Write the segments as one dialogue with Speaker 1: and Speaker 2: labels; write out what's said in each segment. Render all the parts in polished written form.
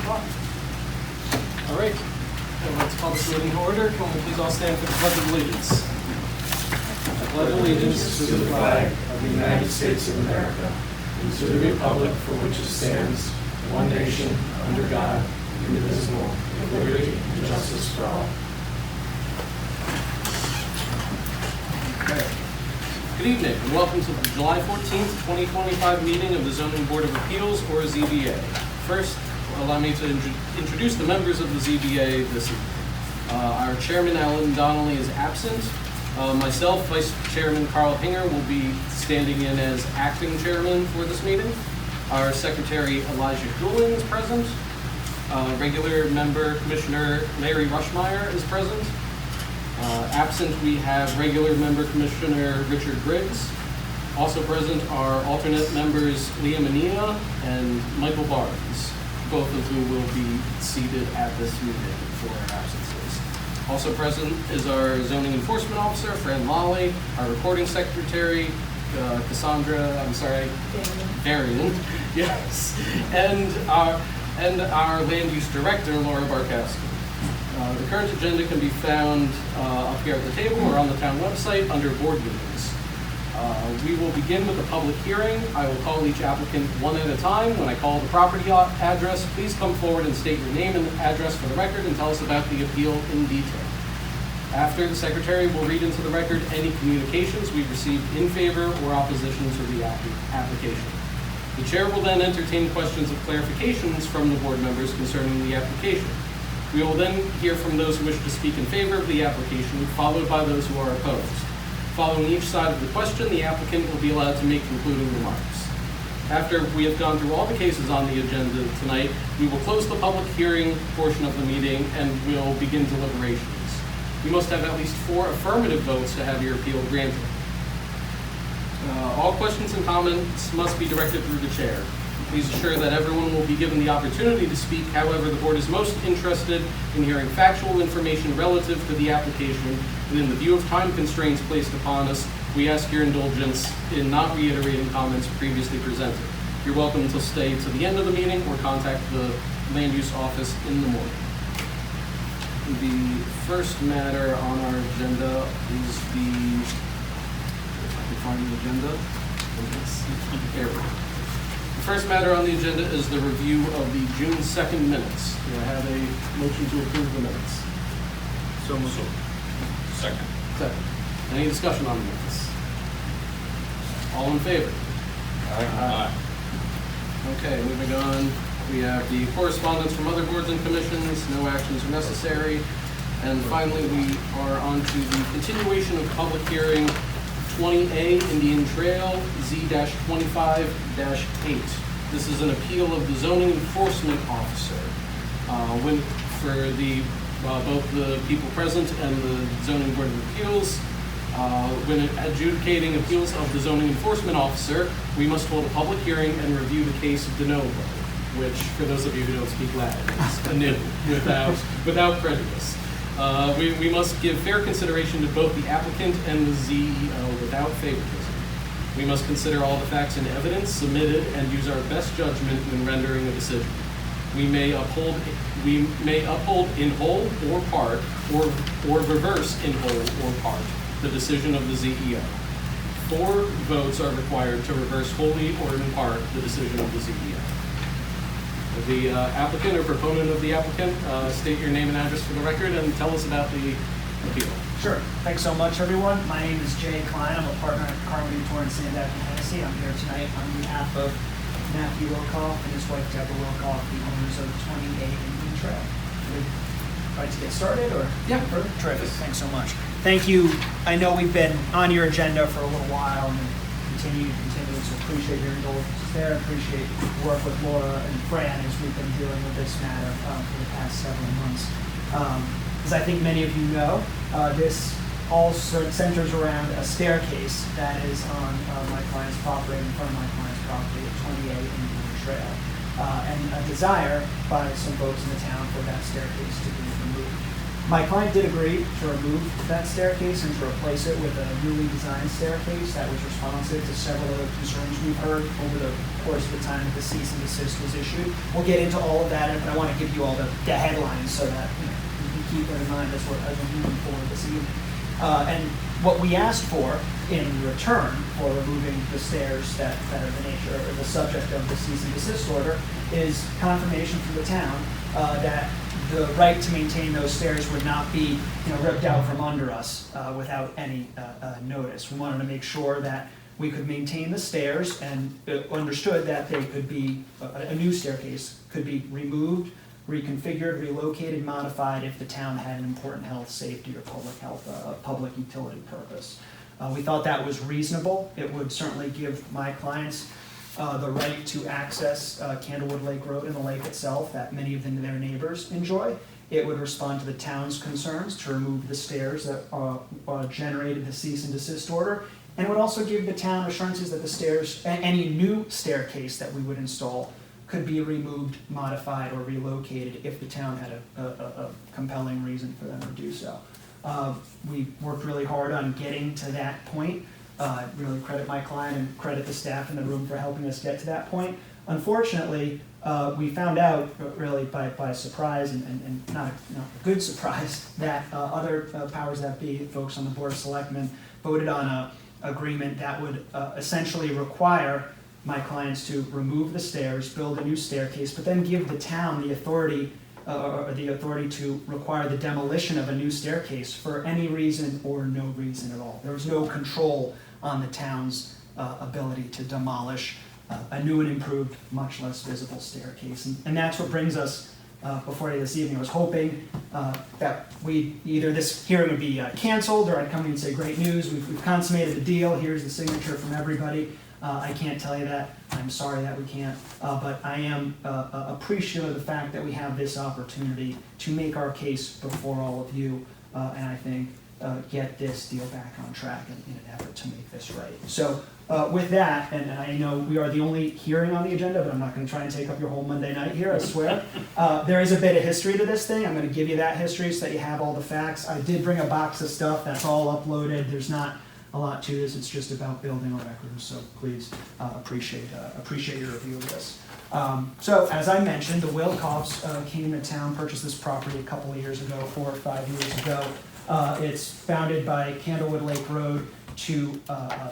Speaker 1: o'clock. All right, and let's call this meeting to order. Can we please all stand for the Pledge of Allegiance? I pledge allegiance to the flag of the United States of America and to the republic for which it stands, one nation, under God, indivisible, with liberty and justice for all. Okay. Good evening, and welcome to the July 14th, 2025 meeting of the Zoning Board of Appeals, or ZBA. First, allow me to introduce the members of the ZBA this evening. Our chairman, Alan Donnelly, is absent. Myself, Vice Chairman Carl Hinger, will be standing in as acting chairman for this meeting. Our secretary, Elijah Doolin, is present. Regular member, Commissioner Larry Rushmeyer, is present. Absent, we have regular member Commissioner Richard Briggs. Also present are alternate members Leah Menina and Michael Barnes, both of whom will be seated at this meeting for our absences. Also present is our zoning enforcement officer, Fran Lawley, our recording secretary, Varian, yes, and our land use director, Laura Barkowski. The current agenda can be found up here at the table or on the town website under board meetings. We will begin with a public hearing. I will call each applicant one at a time. When I call the property address, please come forward and state your name and address for the record and tell us about the appeal in detail. After, the secretary will read into the record any communications we've received in favor or opposition to the application. The chair will then entertain questions of clarifications from the board members concerning the application. We will then hear from those who wish to speak in favor of the application, followed by those who are opposed. Following each side of the question, the applicant will be allowed to make concluding remarks. After we have gone through all the cases on the agenda tonight, we will close the public hearing portion of the meeting and we'll begin deliberations. You must have at least 4 affirmative votes to have your appeal granted. All questions and comments must be directed through the chair. Please ensure that everyone will be given the opportunity to speak. However, the board is most interested in hearing factual information relative to the application, and in the view of time constraints placed upon us, we ask your indulgence in not reiterating comments previously presented. You're welcome to stay to the end of the meeting or contact the land use office in the morning. The first matter on our agenda is if I can find the agenda. There we go. The first matter on the agenda is the review of the June 2nd minutes. Do I have a motion to approve the minutes?
Speaker 2: So moved. Second.
Speaker 1: Second. Any discussion on the minutes? All in favor?
Speaker 2: Aye.
Speaker 1: Okay, moving on. We have the correspondence from other boards and commissions. No actions are necessary. And finally, we are on to the continuation of public hearing 20A Indian Trail Z-25-8. This is an appeal of the zoning enforcement officer. For both the people present and the zoning board of appeals, when adjudicating appeals of the zoning enforcement officer, we must hold a public hearing and review the case de novo, which, for those of you who don't speak Latin, is anew, without prejudice. We must give fair consideration to both the applicant and the ZEO without favoritism. We must consider all the facts and evidence submitted and use our best judgment when rendering a decision. We may uphold in whole or part, or reverse in whole or part, the decision of the ZEO. 4 votes are required to reverse wholly or in part the decision of the ZEO. The applicant or proponent of the applicant, state your name and address for the record and tell us about the appeal.
Speaker 3: Sure. Thanks so much, everyone. My name is Jay Klein. I'm a partner at Carmody, Torrance, Sandak, and Hennessy. I'm here tonight on behalf of Matthew Wilkoff and his wife, Deborah Wilkoff, the owners of 20A Indian Trail. Ready to get started, or?
Speaker 1: Yeah.
Speaker 3: Terrific. Thanks so much. Thank you. I know we've been on your agenda for a little while and continue, so appreciate your indulgence there. Appreciate work with Laura and Fran as we've been dealing with this matter for the past several months. As I think many of you know, this all centers around a staircase that is on my client's property, in front of my client's property at 28 Indian Trail, and a desire by some folks in the town for that staircase to be removed. My client did agree to remove that staircase and to replace it with a newly designed staircase that was responsive to several of the concerns we've heard over the course of the time that the cease and desist was issued. We'll get into all of that, but I want to give you all the headlines so that you can keep it in mind as we're moving forward this evening. And what we asked for in return for removing the stairs that are the nature or the subject of the cease and desist order is confirmation from the town that the right to maintain those stairs would not be ripped out from under us without any notice. We wanted to make sure that we could maintain the stairs and understood that they could be, a new staircase could be removed, reconfigured, relocated, modified if the town had an important health, safety, or public utility purpose. We thought that was reasonable. It would certainly give my clients the right to access Candlewood Lake Road and the lake itself that many of their neighbors enjoy. It would respond to the town's concerns to remove the stairs that generated the cease and desist order, and it would also give the town assurances that the stairs, any new staircase that we would install, could be removed, modified, or relocated if the town had a compelling reason for them to do so. We worked really hard on getting to that point. Really credit my client and credit the staff in the room for helping us get to that point. Unfortunately, we found out really by surprise and not a good surprise that other powers that be, folks on the Board of Selectmen, voted on an agreement that would essentially require my clients to remove the stairs, build a new staircase, but then give the town the authority to require the demolition of a new staircase for any reason or no reason at all. There was no control on the town's ability to demolish a new and improved, much less visible staircase. And that's what brings us before you this evening. I was hoping that either this hearing would be canceled, or I'd come in and say, great news, we've consummated the deal, here's the signature from everybody. I can't tell you that. I'm sorry that we can't, but I am appreciative of the fact that we have this opportunity to make our case before all of you, and I think get this deal back on track in an effort to make this right. So with that, and I know we are the only hearing on the agenda, but I'm not going to try and take up your whole Monday night here, I swear. There is a bit of history to this thing. I'm going to give you that history so that you have all the facts. I did bring a box of stuff that's all uploaded. There's not a lot to this. It's just about building a record, so please appreciate your review of this. So as I mentioned, the Wilcoffs came to town, purchased this property a couple of years ago, 4 or 5 years ago. It's bounded by Candlewood Lake Road to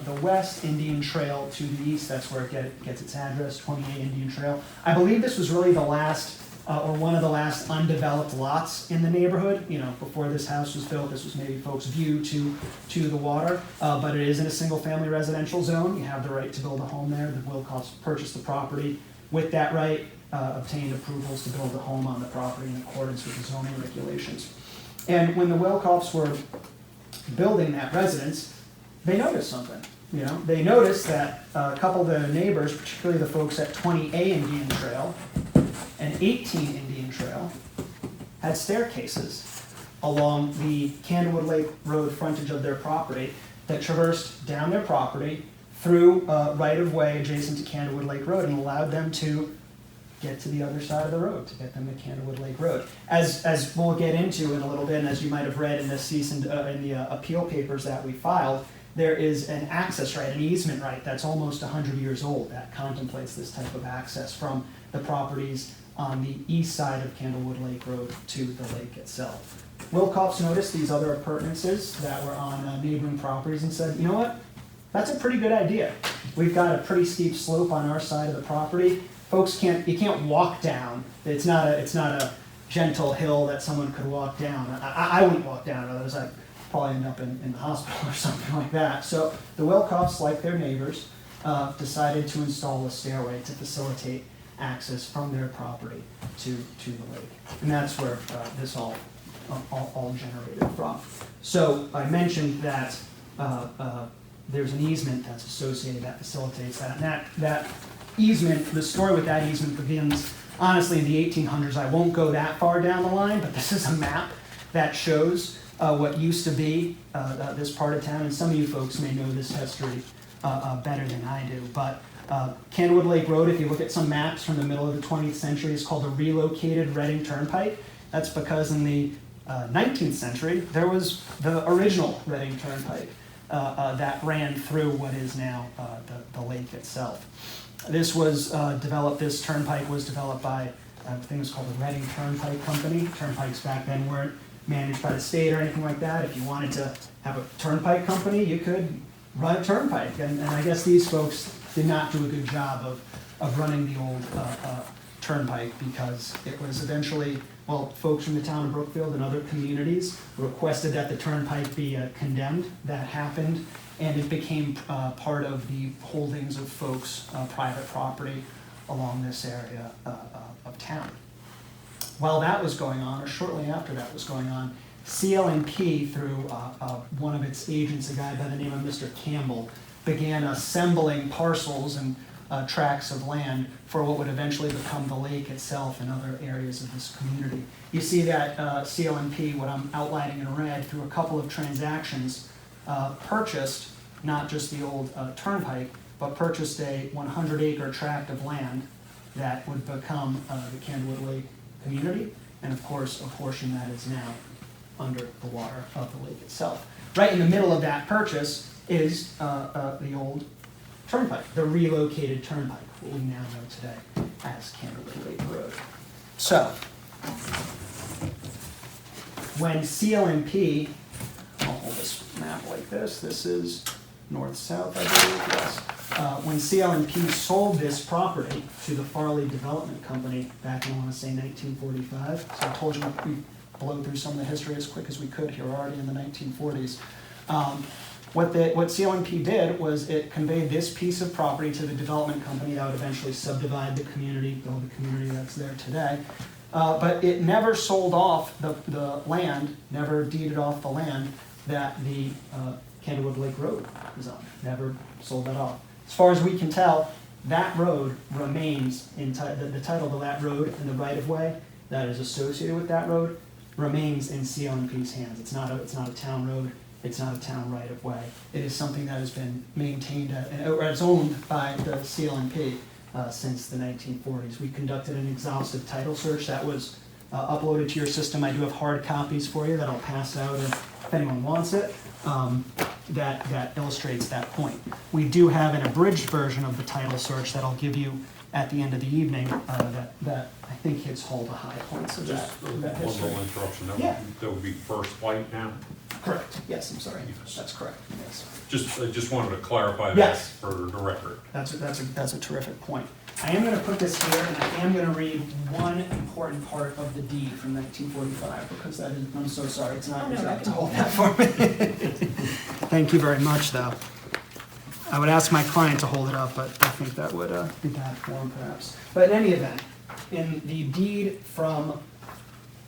Speaker 3: the west, Indian Trail to the east. That's where it gets its address, 28 Indian Trail. I believe this was really the last or one of the last undeveloped lots in the neighborhood. Before this house was built, this was maybe folks' view to the water, but it is in a single-family residential zone. You have the right to build a home there. The Wilcoffs purchased the property with that right, obtained approvals to build a home on the property in accordance with the zoning regulations. And when the Wilcoffs were building that residence, they noticed something. They noticed that a couple of the neighbors, particularly the folks at 20A Indian Trail and 18 Indian Trail, had staircases along the Candlewood Lake Road frontage of their property that traversed down their property through right-of-way adjacent to Candlewood Lake Road and allowed them to get to the other side of the road, to get them to Candlewood Lake Road. As we'll get into in a little bit, and as you might have read in the in the appeal papers that we filed, there is an access right, an easement right that's almost 100 years old that contemplates this type of access from the properties on the east side of Candlewood Lake Road to the lake itself. Wilcoffs noticed these other appurtenances that were on neighboring properties and said, you know what, that's a pretty good idea. We've got a pretty steep slope on our side of the property. Folks you can't walk down. It's not a gentle hill that someone could walk down. I wouldn't walk down, otherwise I'd probably end up in the hospital or something like that. So the Wilcoffs, like their neighbors, decided to install a stairway to facilitate access from their property to the lake. And that's where this all generated from. So I mentioned that there's an easement that's associated that facilitates that. And that easement, the story with that easement begins, honestly, in the 1800s. I won't go that far down the line, but this is a map that shows what used to be this part of town. And some of you folks may know this history better than I do. But Candlewood Lake Road, if you look at some maps from the middle of the 20th century, is called the relocated Reading Turnpike. That's because in the 19th century, there was the original Reading Turnpike that ran through what is now the lake itself. This turnpike was developed by a thing was called the Reading Turnpike Company. Turnpikes back then weren't managed by the state or anything like that. If you wanted to have a turnpike company, you could run a turnpike. And I guess these folks did not do a good job of running the old turnpike, because it was eventually, folks from the town of Brookfield and other communities requested that the turnpike be condemned. That happened, and it became part of the holdings of folks' private property along this area of town. While that was going on, or shortly after that was going on, CL&P, through one of its agents, a guy by the name of Mr. Campbell, began assembling parcels and tracts of land for what would eventually become the lake itself and other areas of this community. You see that CL&P, what I'm outlining in red, through a couple of transactions, purchased not just the old turnpike, but purchased a 100-acre tract of land that would become the Candlewood Lake community, and of course a portion that is now under the water of the lake itself. Right in the middle of that purchase is the old turnpike, the relocated turnpike, what we now know today as Candlewood Lake Road. So, when CL&P, I'll hold this map like this, this is north-south, I believe, yes. When CL&P sold this property to the Farley Development Company back in, I want to say, 1945, so I told you we blow through some of the history as quick as we could here, already in the 1940s. What CL&P did was it conveyed this piece of property to the development company that would eventually subdivide the community, build the community that's there today. But it never sold off the land, never deeded off the land that the Candlewood Lake Road is on. Never sold that off. As far as we can tell, that road remains in the title to that road and the right-of-way that is associated with that road remains in CL&P's hands. It's not a town road. It's not a town right-of-way. It is something that has been maintained or it's owned by the CL&P since the 1940s. We conducted an exhaustive title search that was uploaded to your system. I do have hard copies for you that I'll pass out if anyone wants it. That illustrates that point. We do have an abridged version of the title search that I'll give you at the end of the evening that I think hits all the high points of that
Speaker 2: One
Speaker 3: history.
Speaker 2: little interruption.
Speaker 3: Yeah.
Speaker 2: That would be First Flight now?
Speaker 3: Correct. Yes, I'm sorry.
Speaker 2: Yes.
Speaker 3: That's correct. Yes.
Speaker 2: I just wanted to clarify that
Speaker 3: Yes.
Speaker 2: for the record.
Speaker 3: That's a terrific point. I am going to put this here, and I am going to read one important part of the deed from 1945, because that is, I'm so sorry, it's not your job to hold that for me. Thank you very much, though. I would ask my client to hold it up, but I think that would be bad form, perhaps. But in any event, in the deed from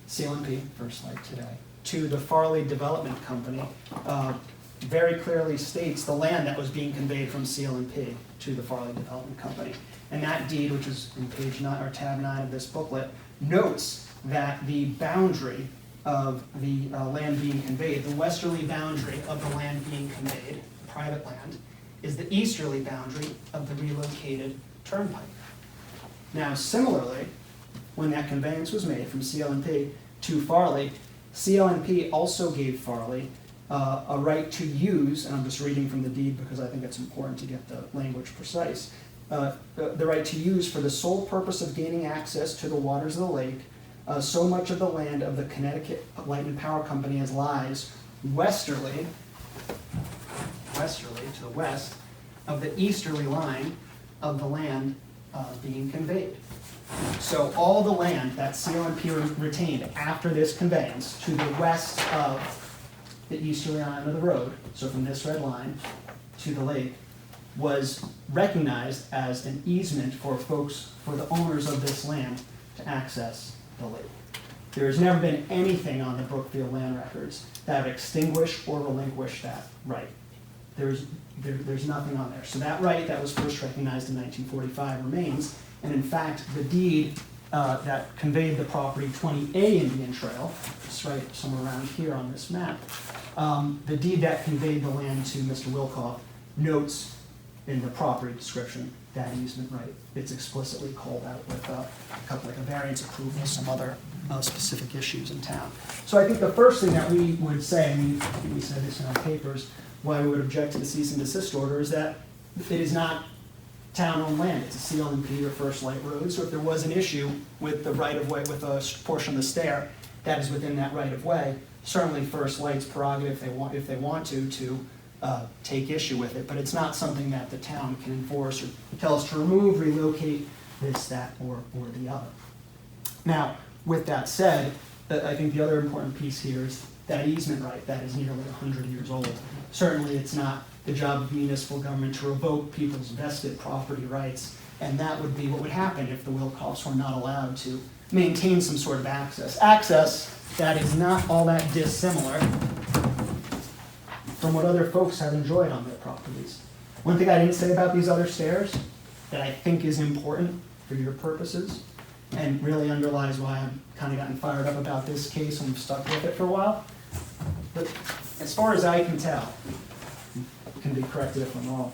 Speaker 3: CL&P, First Light today, to the Farley Development Company, very clearly states the land that was being conveyed from CL&P to the Farley Development Company. And that deed, which is in page 9 or tab 9 of this booklet, notes that the boundary of the land being conveyed, the westerly boundary of the land being conveyed, private land, is the easterly boundary of the relocated turnpike. Now, similarly, when that conveyance was made from CL&P to Farley, CL&P also gave Farley a right to use, and I'm just reading from the deed because I think it's important to get the language precise, the right to use for the sole purpose of gaining access to the waters of the lake, so much of the land of the Connecticut Light and Power Company as lies westerly to the west of the easterly line of the land being conveyed. So all the land that CL&P retained after this conveyance to the west of the easterly line of the road, so from this red line to the lake, was recognized as an easement for the owners of this land to access the lake. There has never been anything on the Brookfield land records that have extinguished or relinquished that right. There's nothing on there. So that right that was first recognized in 1945 remains, and in fact, the deed that conveyed the property 20A Indian Trail, it's right somewhere around here on this map, the deed that conveyed the land to Mr. Wilcoff notes in the property description that easement right. It's explicitly called out with a couple, like a variance approval, some other specific issues in town. So I think the first thing that we would say, and we said this in our papers, why we would object to the cease and desist order is that it is not town-owned land. It's a CLMP or First Light Road. So if there was an issue with the right-of-way, with a portion of the stair that is within that right-of-way, certainly First Light's prerogative, if they want to take issue with it. But it's not something that the town can enforce or tell us to remove, relocate, this, that, or the other. Now, with that said, I think the other important piece here is that easement right that is nearly 100 years old. Certainly, it's not the job of municipal government to revoke people's vested property rights, and that would be what would happen if the Wilcox were not allowed to maintain some sort of access. Access that is not all that dissimilar from what other folks have enjoyed on their properties. One thing I didn't say about these other stairs that I think is important for your purposes and really underlies why I've kind of gotten fired up about this case and stuck with it for a while. But as far as I can tell, can be corrected if I'm wrong,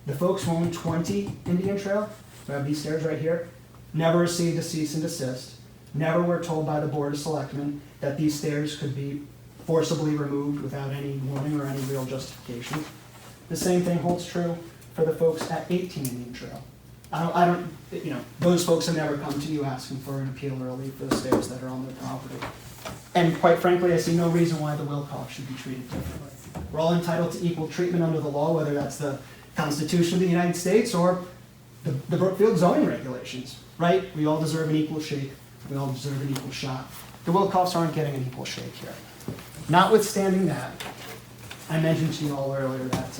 Speaker 3: the folks who own 20 Indian Trail, who have these stairs right here, never received a cease and desist, never were told by the Board of Selectmen that these stairs could be forcibly removed without any warning or any real justification. The same thing holds true for the folks at 18 Indian Trail. I don't, those folks have never come to you asking for an appeal or relief for the stairs that are on their property. And quite frankly, I see no reason why the Wilcox should be treated differently. We're all entitled to equal treatment under the law, whether that's the Constitution of the United States or the Brookfield zoning regulations, right? We all deserve an equal shake. We all deserve an equal shot. The Wilcox aren't getting an equal shake here. Notwithstanding that, I mentioned to you all earlier that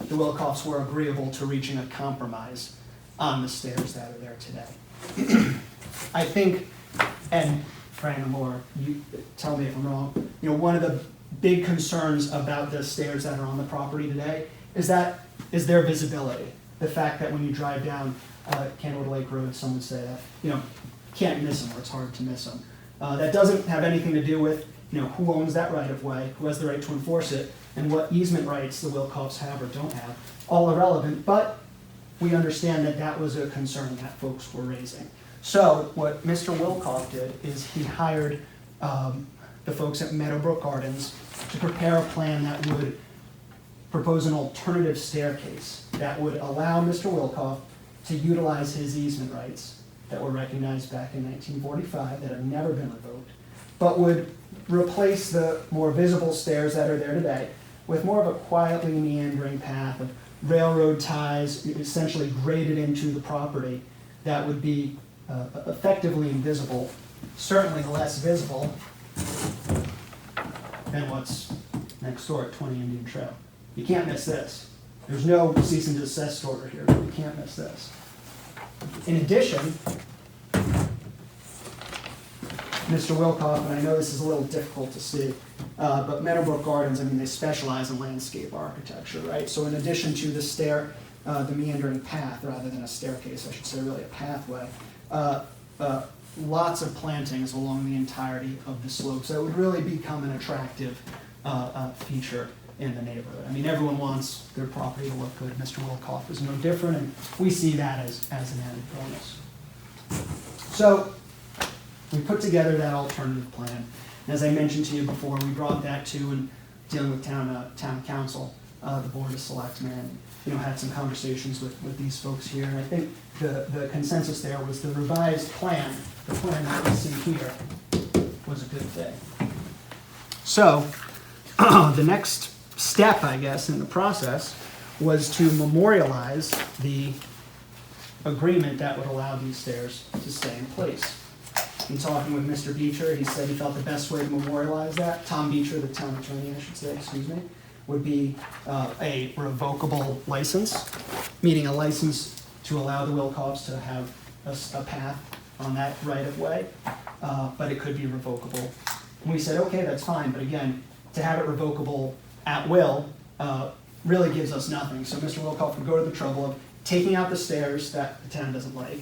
Speaker 3: the Wilcox were agreeable to reaching a compromise on the stairs that are there today. I think, and Fran and Laura, you tell me if I'm wrong, one of the big concerns about the stairs that are on the property today is their visibility. The fact that when you drive down Candlewood Lake Road, some would say that, can't miss them or it's hard to miss them. That doesn't have anything to do with, who owns that right of way, who has the right to enforce it, and what easement rights the Wilcox have or don't have. All irrelevant, but we understand that that was a concern that folks were raising. So what Mr. Wilcox did is he hired the folks at Meadowbrook Gardens to prepare a plan that would propose an alternative staircase that would allow Mr. Wilcox to utilize his easement rights that were recognized back in 1945 that have never been revoked, but would replace the more visible stairs that are there today with more of a quietly meandering path of railroad ties essentially graded into the property that would be effectively invisible, certainly less visible than what's next door at 20 Indian Trail. You can't miss this. There's no cease and desist order here, but you can't miss this. In addition, Mr. Wilcox, and I know this is a little difficult to see, but Meadowbrook Gardens, they specialize in landscape architecture, right? So in addition to the stair, the meandering path, rather than a staircase, I should say really a pathway, lots of plantings along the entirety of the slope. So it would really become an attractive feature in the neighborhood. Everyone wants their property to look good. Mr. Wilcox is no different, and we see that as an added bonus. So we put together that alternative plan. And as I mentioned to you before, we brought that to and dealing with town council, the Board of Selectmen, had some conversations with these folks here. And I think the consensus there was the revised plan, the plan that we see here, was a good thing. So the next step, I guess, in the process was to memorialize the agreement that would allow these stairs to stay in place. In talking with Mr. Beecher, he said he felt the best way to memorialize that, Tom Beecher, the town attorney, I should say, excuse me, would be a revocable license, meaning a license to allow the Wilcox to have a path on that right-of-way, but it could be revocable. And we said, okay, that's fine, but again, to have it revocable at will really gives us nothing. So Mr. Wilcox would go to the trouble of taking out the stairs that the town doesn't like,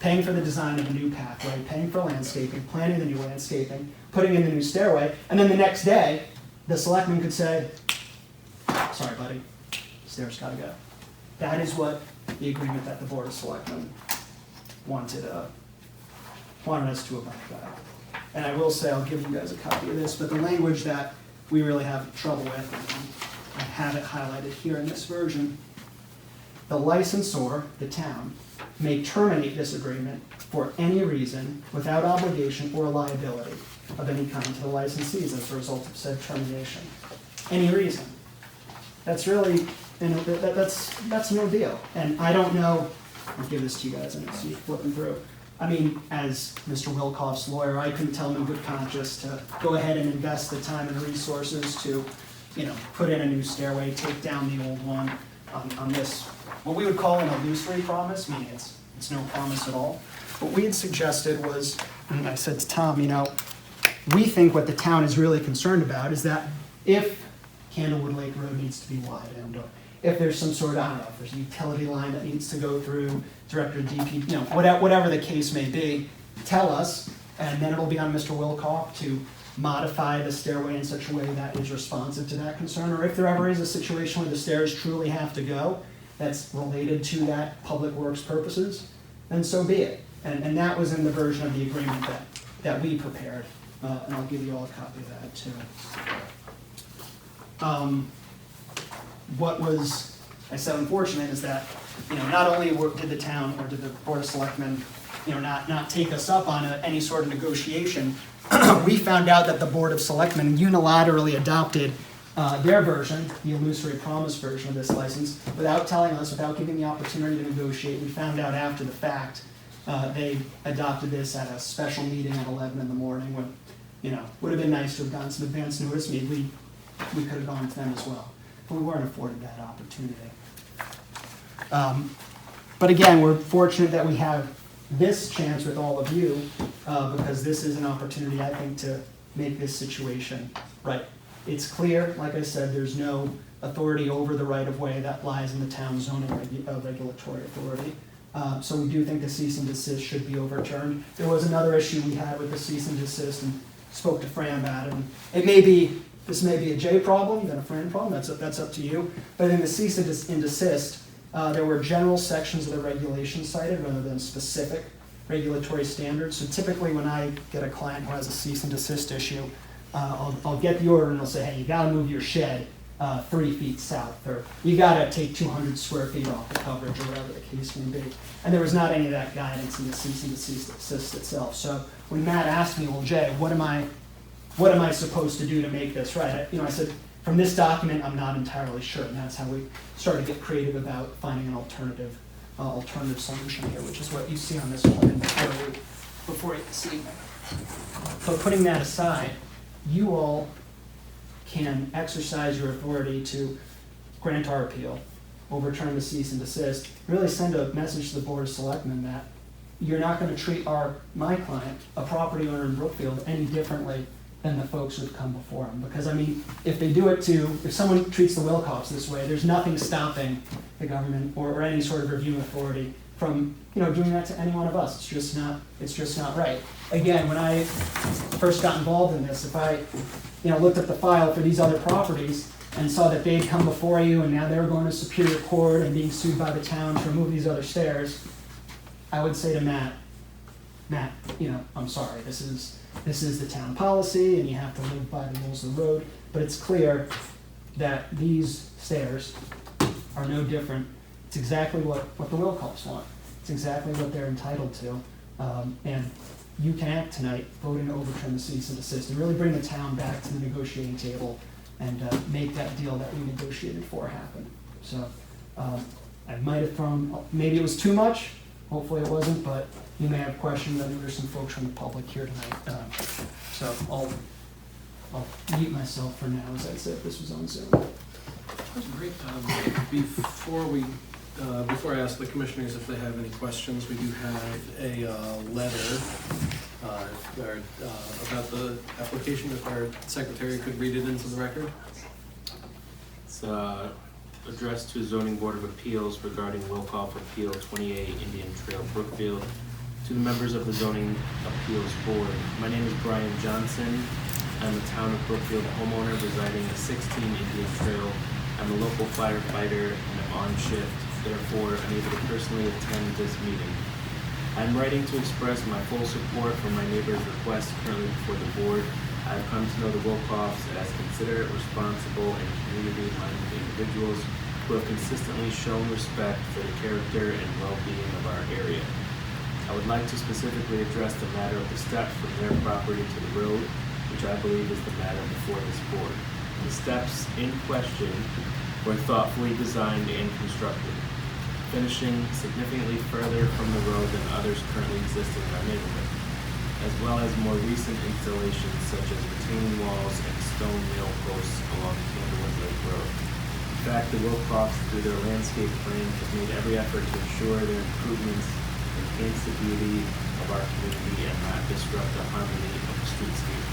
Speaker 3: paying for the design of a new pathway, paying for landscaping, planning the new landscaping, putting in the new stairway, and then the next day, the selectman could say, sorry, buddy, stairs gotta go. That is what the agreement that the Board of Selectmen wanted wanted us to abide by. And I will say, I'll give you guys a copy of this, but the language that we really have trouble with, and I have it highlighted here in this version. The licensor, the town, may terminate this agreement for any reason without obligation or liability of any kind to the licensees as a result of said termination. Any reason. That's really, that's no deal. And I don't know, I'll give this to you guys and see you flipping through. I mean, as Mr. Wilkoff's lawyer, I couldn't tell him in good conscience to go ahead and invest the time and resources to, put in a new stairway, take down the old one on this, what we would call an illusory promise, meaning it's no promise at all. What we had suggested was, and I said to Tom, we think what the town is really concerned about is that if Candlewood Lake Road needs to be widened, or if there's some sort of, I don't know, if there's a utility line that needs to go through, Director of DP, whatever the case may be, tell us, and then it'll be on Mr. Wilcoff to modify the stairway in such a way that is responsive to that concern, or if there ever is a situation where the stairs truly have to go, that's related to that public works purposes, then so be it. And that was in the version of the agreement that we prepared, and I'll give you all a copy of that too. What was, I said, unfortunate is that, not only did the town or did the Board of Selectmen, not take us up on any sort of negotiation, we found out that the Board of Selectmen unilaterally adopted their version, the illusory promise version of this license, without telling us, without giving the opportunity to negotiate. We found out after the fact. They adopted this at a special meeting at 11 in the morning when, would have been nice to have gotten some advance notice. Maybe we could have gone to them as well. But we weren't afforded that opportunity. But again, we're fortunate that we have this chance with all of you because this is an opportunity, I think, to make this situation right. It's clear, like I said, there's no authority over the right-of-way that lies in the town's zoning regulatory authority. So we do think the cease and desist should be overturned. There was another issue we had with the cease and desist, and spoke to Fran about it. And this may be a J problem than a Fran problem. That's up to you. But in the cease and desist, there were general sections of the regulation cited rather than specific regulatory standards. So typically, when I get a client who has a cease and desist issue, I'll get the order and they'll say, hey, you got to move your shed 3 feet south, or you got to take 200 square feet off the coverage, or whatever the case may be. And there was not any of that guidance in the cease and desist itself. So when Matt asked me, well, Jay, what am I supposed to do to make this right? I said, from this document, I'm not entirely sure, and that's how we started to get creative about finding an alternative solution here, which is what you see on this plan before you this evening. But putting that aside, you all can exercise your authority to grant our appeal, overturn the cease and desist, really send a message to the Board of Selectmen that you're not going to treat my client, a property owner in Brookfield, any differently than the folks who've come before them. Because if someone treats the Wilcoffs this way, there's nothing stopping the government or any sort of review authority from doing that to any one of us. It's just not right. Again, when I first got involved in this, if I looked at the file for these other properties and saw that they'd come before you and now they were going to Superior Court and being sued by the town to remove these other stairs, I would say to Matt, I'm sorry, this is the town policy and you have to live by the rules of the road, but it's clear that these stairs are no different. It's exactly what the Wilcoffs want. It's exactly what they're entitled to. And you can act tonight, voting to overturn the cease and desist, and really bring the town back to the negotiating table and make that deal that we negotiated for happen. So I might have thrown, maybe it was too much, hopefully it wasn't, but you may have questions. I know there's some folks from the public here tonight. So I'll mute myself for now, as I said, this was on Zoom.
Speaker 1: That's great. Before I ask the commissioners if they have any questions, we do have a letter about the application. If our secretary could read it into the record.
Speaker 4: It's addressed to Zoning Board of Appeals regarding Wilcoff Appeal 28 Indian Trail, Brookfield. To the members of the Zoning Appeals Board, my name is Brian Johnson. I'm a town of Brookfield homeowner residing at 16 Indian Trail. I'm a local firefighter and I'm on shift, therefore unable to personally attend this meeting. I'm writing to express my full support for my neighbor's request currently before the board. I've come to know the Wilcoxs as considerate, responsible, and community-minded individuals who have consistently shown respect for the character and well-being of our area. I would like to specifically address the matter of the steps from their property to the road, which I believe is the matter before this board. The steps in question were thoughtfully designed and constructed, finishing significantly further from the road than others currently existing in our neighborhood, as well as more recent installations such as retaining walls and stone nail posts along Candlewood Lake Road. In fact, the Wilcoxs, through their landscape plan, have made every effort to ensure their improvements enhance the beauty of our community and not disrupt the harmony of the streetscape.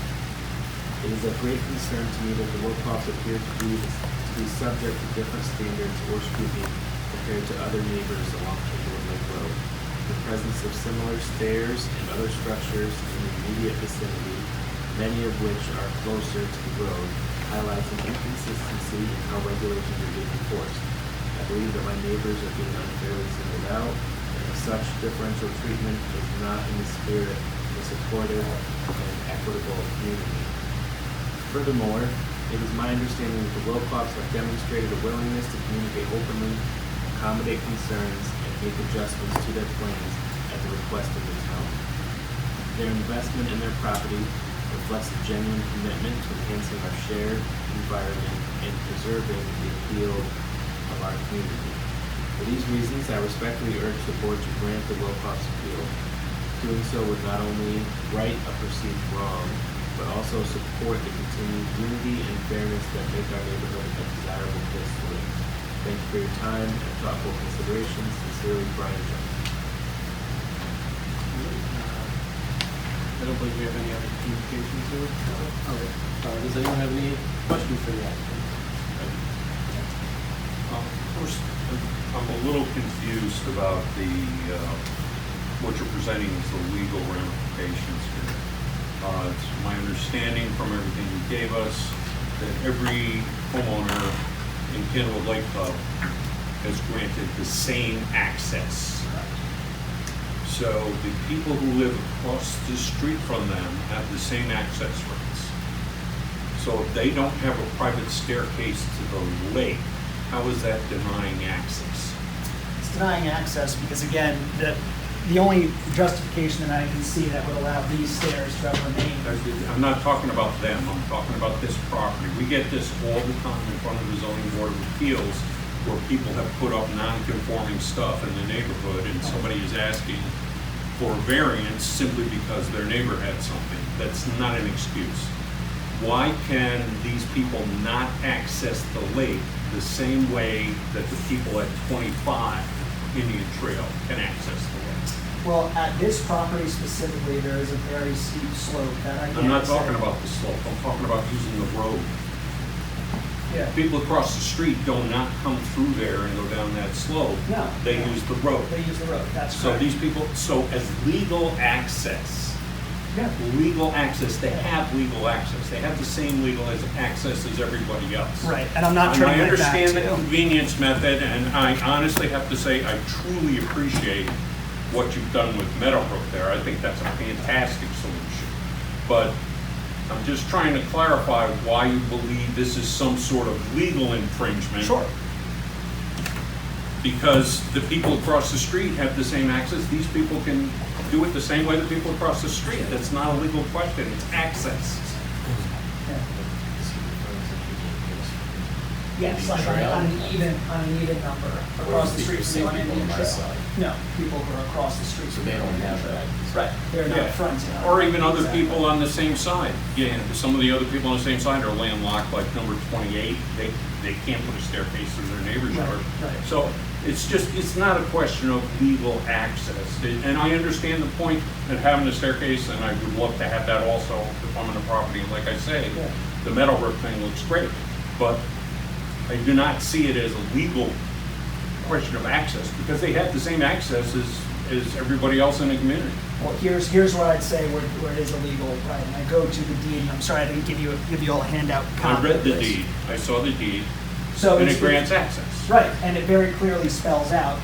Speaker 4: It is of great concern to me that the Wilcoxs appear to be subject to different standards or scrutiny compared to other neighbors along Candlewood Lake Road. The presence of similar stairs and other structures in the immediate vicinity, many of which are closer to the road, highlights an inconsistency in how regulations are being enforced. I believe that my neighbors are being unfairly singled out, and as such differential treatment is not in the spirit of a supportive and equitable community. Furthermore, it is my understanding that the Wilcoxs have demonstrated a willingness to communicate openly, accommodate concerns, and make adjustments to their plans at the request of the town. Their investment in their property reflects a genuine commitment to enhancing our shared environment and preserving the appeal of our community. For these reasons, I respectfully urge the board to grant the Wilcox appeal. Doing so would not only right a perceived wrong, but also support the continued unity and fairness that make our neighborhood a desirable place to live. Thank you for your time and thoughtful consideration. Sincerely, Brian Jones.
Speaker 1: I don't believe we have any other communications here. Okay. Does anyone have any questions for the applicant?
Speaker 2: First, I'm a little confused about what you're presenting as the legal ramifications here. It's my understanding from everything you gave us that every homeowner in Candlewood Lake Club has granted the same access. So the people who live across the street from them have the same access rights. So if they don't have a private staircase to the lake, how is that denying access?
Speaker 3: It's denying access because, again, the only justification that I can see that would allow these stairs to ever remain.
Speaker 2: I'm not talking about them, I'm talking about this property. We get this all the time in front of the zoning board of appeals where people have put up non-conforming stuff in the neighborhood and somebody is asking for a variance simply because their neighbor had something. That's not an excuse. Why can these people not access the lake the same way that the people at 25 Indian Trail can access the lake?
Speaker 3: Well, at this property specifically, there is a very steep slope that I can't
Speaker 2: I'm not
Speaker 3: say.
Speaker 2: talking about the slope, I'm talking about using the road.
Speaker 3: Yeah.
Speaker 2: People across the street do not come through there and go down that slope.
Speaker 3: No.
Speaker 2: They use the road.
Speaker 3: They use the road, that's
Speaker 2: So
Speaker 3: correct.
Speaker 2: these people, so as legal access,
Speaker 3: Yeah.
Speaker 2: they have legal access. They have the same legal access as everybody else.
Speaker 3: Right, and I'm not
Speaker 2: And
Speaker 3: trying
Speaker 2: I
Speaker 3: to get back
Speaker 2: understand the
Speaker 3: to.
Speaker 2: convenience method, and I honestly have to say, I truly appreciate what you've done with Meadowbrook there. I think that's a fantastic solution. But I'm just trying to clarify why you believe this is some sort of legal infringement.
Speaker 3: Sure.
Speaker 2: Because the people across the street have the same access. These people can do it the same way the people across the street. That's not a legal question, it's access.
Speaker 3: Yeah. Yes, like on an even number across the street from the Indian Trail. No, people who are across the street from the Indian Trail. Right, they're
Speaker 2: Yeah.
Speaker 3: not fronting on it.
Speaker 2: Or even other
Speaker 3: Exactly.
Speaker 2: people on the same side. Yeah, some of the other people on the same side are landlocked, like number 28. They can't put a staircase through their neighbor's
Speaker 3: Right,
Speaker 2: yard.
Speaker 3: right.
Speaker 2: So it's not a question of legal access. And I understand the point of having a staircase, and I would love to have that also if I'm on the property. And like I say,
Speaker 3: Yeah.
Speaker 2: the Meadowbrook thing looks great. But I do not see it as a legal question of access, because they have the same access as everybody else in the community.
Speaker 3: Well, here's what I'd say where it is illegal, right? And I go to the deed, and I'm sorry I didn't give you all a handout
Speaker 2: I
Speaker 3: copy
Speaker 2: read
Speaker 3: of
Speaker 2: the
Speaker 3: this.
Speaker 2: deed, I saw the deed,
Speaker 3: So
Speaker 2: and
Speaker 3: it's
Speaker 2: it grants access.
Speaker 3: Right, and it very clearly spells out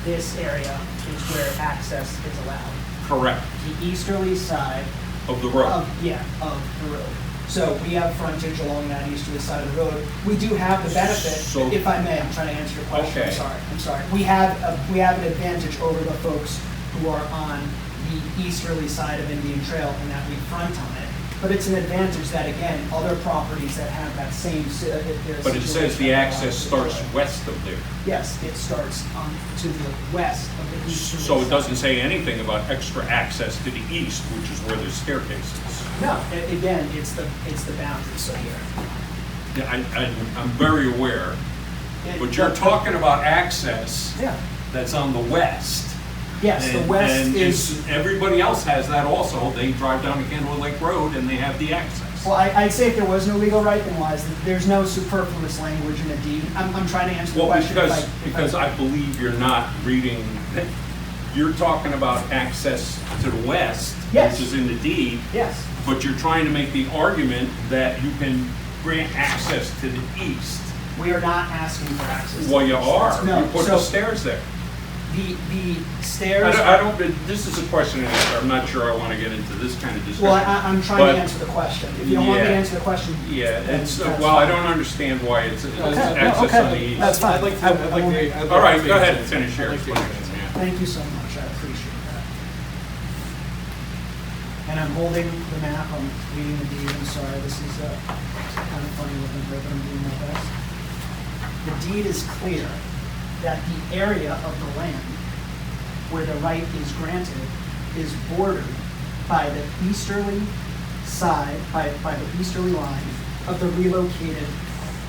Speaker 3: this area is where access is allowed.
Speaker 2: Correct,
Speaker 3: The easterly side
Speaker 2: of the road.
Speaker 3: of the road. So we have frontage along that easterly side of the road. We do have the benefit,
Speaker 2: So-
Speaker 3: if I may, I'm trying to answer your question,
Speaker 2: Okay.
Speaker 3: I'm sorry. We have an advantage over the folks who are on the easterly side of Indian Trail in that we front on it. But it's an advantage that, again, other properties that have that same,
Speaker 2: But it says the access starts west of there.
Speaker 3: Yes, it starts to the west of the easterly
Speaker 2: So it
Speaker 3: side.
Speaker 2: doesn't say anything about extra access to the east, which is where the staircase is.
Speaker 3: No, again, it's the boundary, so here.
Speaker 2: Yeah, I'm very aware, but you're talking about access
Speaker 3: Yeah,
Speaker 2: that's on the west.
Speaker 3: yes, the
Speaker 2: And-
Speaker 3: west
Speaker 2: and
Speaker 3: is,
Speaker 2: everybody else has that also. They drive down to Candlewood Lake Road and they have the access.
Speaker 3: well, I'd say if there was no legal right, then why is it, there's no superfluous language in a deed. I'm trying to answer the
Speaker 2: Well,
Speaker 3: question.
Speaker 2: because I believe you're not reading, you're talking about access to the west,
Speaker 3: Yes.
Speaker 2: which is in the deed,
Speaker 3: Yes,
Speaker 2: but you're trying to make the argument that you can grant access to the east.
Speaker 3: we are not asking for access.
Speaker 2: Well, you are.
Speaker 3: No,
Speaker 2: You put
Speaker 3: so
Speaker 2: the stairs there.
Speaker 3: the stairs.
Speaker 2: I don't, this is a question and answer. I'm not sure I want to get into this kind of discussion.
Speaker 3: Well, I'm trying
Speaker 2: But-
Speaker 3: to answer the question. If you don't want me to
Speaker 2: Yeah.
Speaker 3: answer the question.
Speaker 2: Yeah,
Speaker 3: then
Speaker 2: it's,
Speaker 3: that's
Speaker 2: well, I
Speaker 3: fine.
Speaker 2: don't understand why it's
Speaker 3: Okay, no,
Speaker 2: access
Speaker 3: okay,
Speaker 2: on the east.
Speaker 3: that's fine.
Speaker 1: I'd like to.
Speaker 2: All right, go ahead and finish your
Speaker 1: I'd like to-
Speaker 2: explanation, yeah.
Speaker 3: Thank you so much, I appreciate that. And I'm holding the map, I'm reading the deed, I'm sorry, this is kind of funny looking here, but I'm doing my best. The deed is clear that the area of the land where the right is granted is bordered by the easterly side, by the easterly line of the relocated